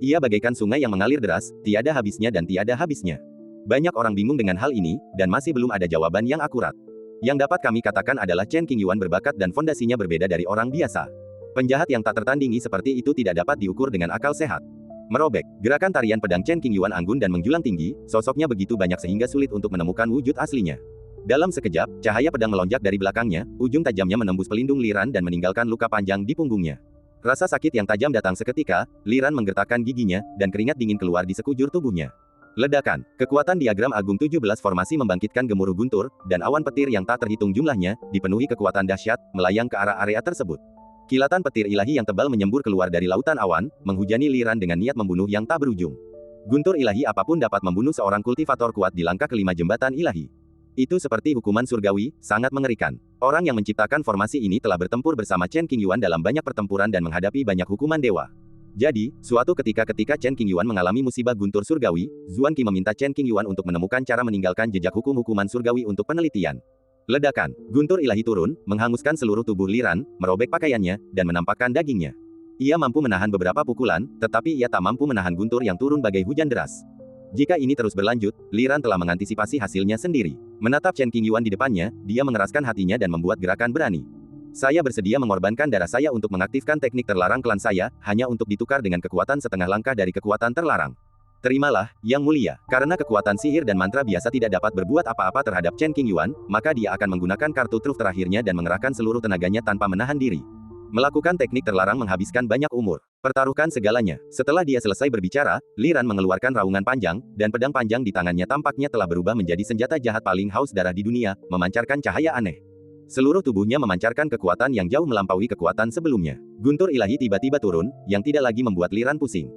Ia bagaikan sungai yang mengalir deras, tiada habisnya dan tiada habisnya. Banyak orang bingung dengan hal ini, dan masih belum ada jawaban yang akurat. Yang dapat kami katakan adalah Chen Qingyuan berbakat dan fondasinya berbeda dari orang biasa. Penjahat yang tak tertandingi seperti itu tidak dapat diukur dengan akal sehat. Merobek, gerakan tarian pedang Chen Qingyuan anggun dan menjulang tinggi, sosoknya begitu banyak sehingga sulit untuk menemukan wujud aslinya. Dalam sekejap, cahaya pedang melonjak dari belakangnya, ujung tajamnya menembus pelindung Liran dan meninggalkan luka panjang di punggungnya. Rasa sakit yang tajam datang seketika, Liran menggertakkan giginya, dan keringat dingin keluar di sekujur tubuhnya. Ledakan, kekuatan diagram agung 17 formasi membangkitkan gemuruh guntur, dan awan petir yang tak terhitung jumlahnya, dipenuhi kekuatan dahsyat, melayang ke arah area tersebut. Kilatan petir ilahi yang tebal menyembur keluar dari lautan awan, menghujani Liran dengan niat membunuh yang tak berujung. Guntur ilahi apapun dapat membunuh seorang kultivator kuat di langkah kelima jembatan ilahi. Itu seperti hukuman surgawi, sangat mengerikan. Orang yang menciptakan formasi ini telah bertempur bersama Chen Qingyuan dalam banyak pertempuran dan menghadapi banyak hukuman dewa. Jadi, suatu ketika Chen Qingyuan mengalami musibah guntur surgawi, Zuan Qi meminta Chen Qingyuan untuk menemukan cara meninggalkan jejak hukuman surgawi untuk penelitian. Ledakan, guntur ilahi turun, menghanguskan seluruh tubuh Liran, merobek pakaiannya, dan menampakkan dagingnya. Ia mampu menahan beberapa pukulan, tetapi ia tak mampu menahan guntur yang turun bagai hujan deras. Jika ini terus berlanjut, Liran telah mengantisipasi hasilnya sendiri. Menatap Chen Qingyuan di depannya, dia mengeraskan hatinya dan membuat gerakan berani. Saya bersedia mengorbankan darah saya untuk mengaktifkan teknik terlarang klan saya, hanya untuk ditukar dengan kekuatan setengah langkah dari kekuatan terlarang. Terimalah, Yang Mulia, karena kekuatan sihir dan mantra biasa tidak dapat berbuat apa-apa terhadap Chen Qingyuan, maka dia akan menggunakan kartu truf terakhirnya dan mengerahkan seluruh tenaganya tanpa menahan diri. Melakukan teknik terlarang menghabiskan banyak umur. Pertaruhkan segalanya. Setelah dia selesai berbicara, Liran mengeluarkan raungan panjang, dan pedang panjang di tangannya tampaknya telah berubah menjadi senjata jahat paling haus darah di dunia, memancarkan cahaya aneh. Seluruh tubuhnya memancarkan kekuatan yang jauh melampaui kekuatan sebelumnya. Guntur ilahi tiba-tiba turun, yang tidak lagi membuat Liran pusing.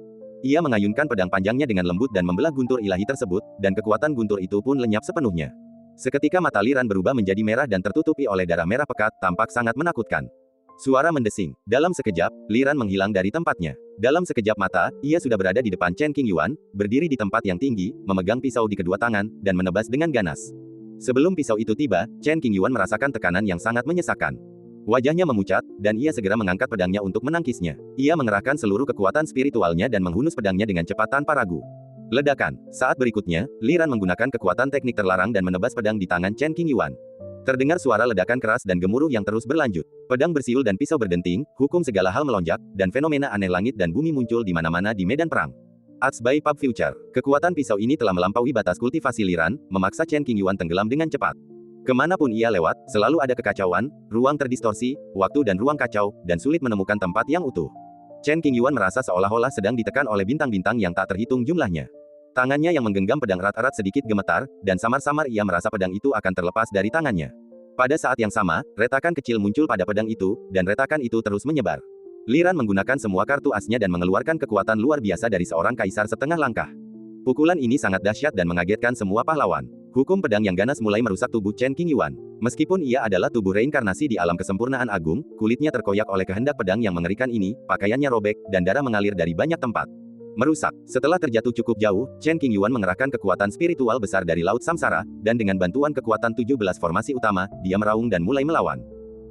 Ia mengayunkan pedang panjangnya dengan lembut dan membelah guntur ilahi tersebut, dan kekuatan guntur itu pun lenyap sepenuhnya. Seketika mata Liran berubah menjadi merah dan tertutupi oleh darah merah pekat, tampak sangat menakutkan. Suara mendesing. Dalam sekejap, Liran menghilang dari tempatnya. Dalam sekejap mata, ia sudah berada di depan Chen Qingyuan, berdiri di tempat yang tinggi, memegang pisau di kedua tangan, dan menebas dengan ganas. Sebelum pisau itu tiba, Chen Qingyuan merasakan tekanan yang sangat menyesakkan. Wajahnya memucat, dan ia segera mengangkat pedangnya untuk menangkisnya. Ia mengerahkan seluruh kekuatan spiritualnya dan menghunus pedangnya dengan cepat tanpa ragu. Ledakan. Saat berikutnya, Liran menggunakan kekuatan teknik terlarang dan menebas pedang di tangan Chen Qingyuan. Terdengar suara ledakan keras dan gemuruh yang terus berlanjut. Pedang bersiul dan pisau berdenting, hukum segala hal melonjak, dan fenomena aneh langit dan bumi muncul di mana-mana di medan perang. Arts by Pub Future. Kekuatan pisau ini telah melampaui batas kultivasi Liran, memaksa Chen Qingyuan tenggelam dengan cepat. Kemanapun ia lewat, selalu ada kekacauan, ruang terdistorsi, waktu dan ruang kacau, dan sulit menemukan tempat yang utuh. Chen Qingyuan merasa seolah-olah sedang ditekan oleh bintang-bintang yang tak terhitung jumlahnya. Tangannya yang menggenggam pedang erat-erat sedikit gemetar, dan samar-samar ia merasa pedang itu akan terlepas dari tangannya. Pada saat yang sama, retakan kecil muncul pada pedang itu, dan retakan itu terus menyebar. Liran menggunakan semua kartu asnya dan mengeluarkan kekuatan luar biasa dari seorang kaisar setengah langkah. Pukulan ini sangat dahsyat dan mengagetkan semua pahlawan. Hukum pedang yang ganas mulai merusak tubuh Chen Qingyuan. Meskipun ia adalah tubuh reinkarnasi di alam kesempurnaan agung, kulitnya terkoyak oleh kehendak pedang yang mengerikan ini, pakaiannya robek, dan darah mengalir dari banyak tempat. Merusak. Setelah terjatuh cukup jauh, Chen Qingyuan mengerahkan kekuatan spiritual besar dari Laut Samsara, dan dengan bantuan kekuatan 17 formasi utama, dia meraung dan mulai melawan.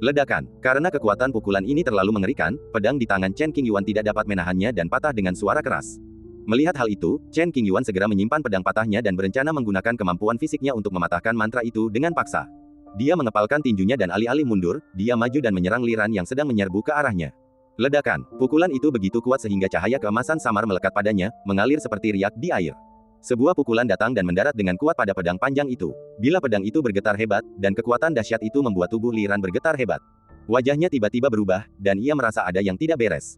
Ledakan. Karena kekuatan pukulan ini terlalu mengerikan, pedang di tangan Chen Qingyuan tidak dapat menahannya dan patah dengan suara keras. Melihat hal itu, Chen Qingyuan segera menyimpan pedang patahnya dan berencana menggunakan kemampuan fisiknya untuk mematahkan mantra itu dengan paksa. Dia mengepalkan tinjunya dan alih-alih mundur, dia maju dan menyerang Liran yang sedang menyerbu ke arahnya. Ledakan. Pukulan itu begitu kuat sehingga cahaya keemasan samar melekat padanya, mengalir seperti riak di air. Sebuah pukulan datang dan mendarat dengan kuat pada pedang panjang itu. Bila pedang itu bergetar hebat, dan kekuatan dahsyat itu membuat tubuh Liran bergetar hebat. Wajahnya tiba-tiba berubah, dan ia merasa ada yang tidak beres.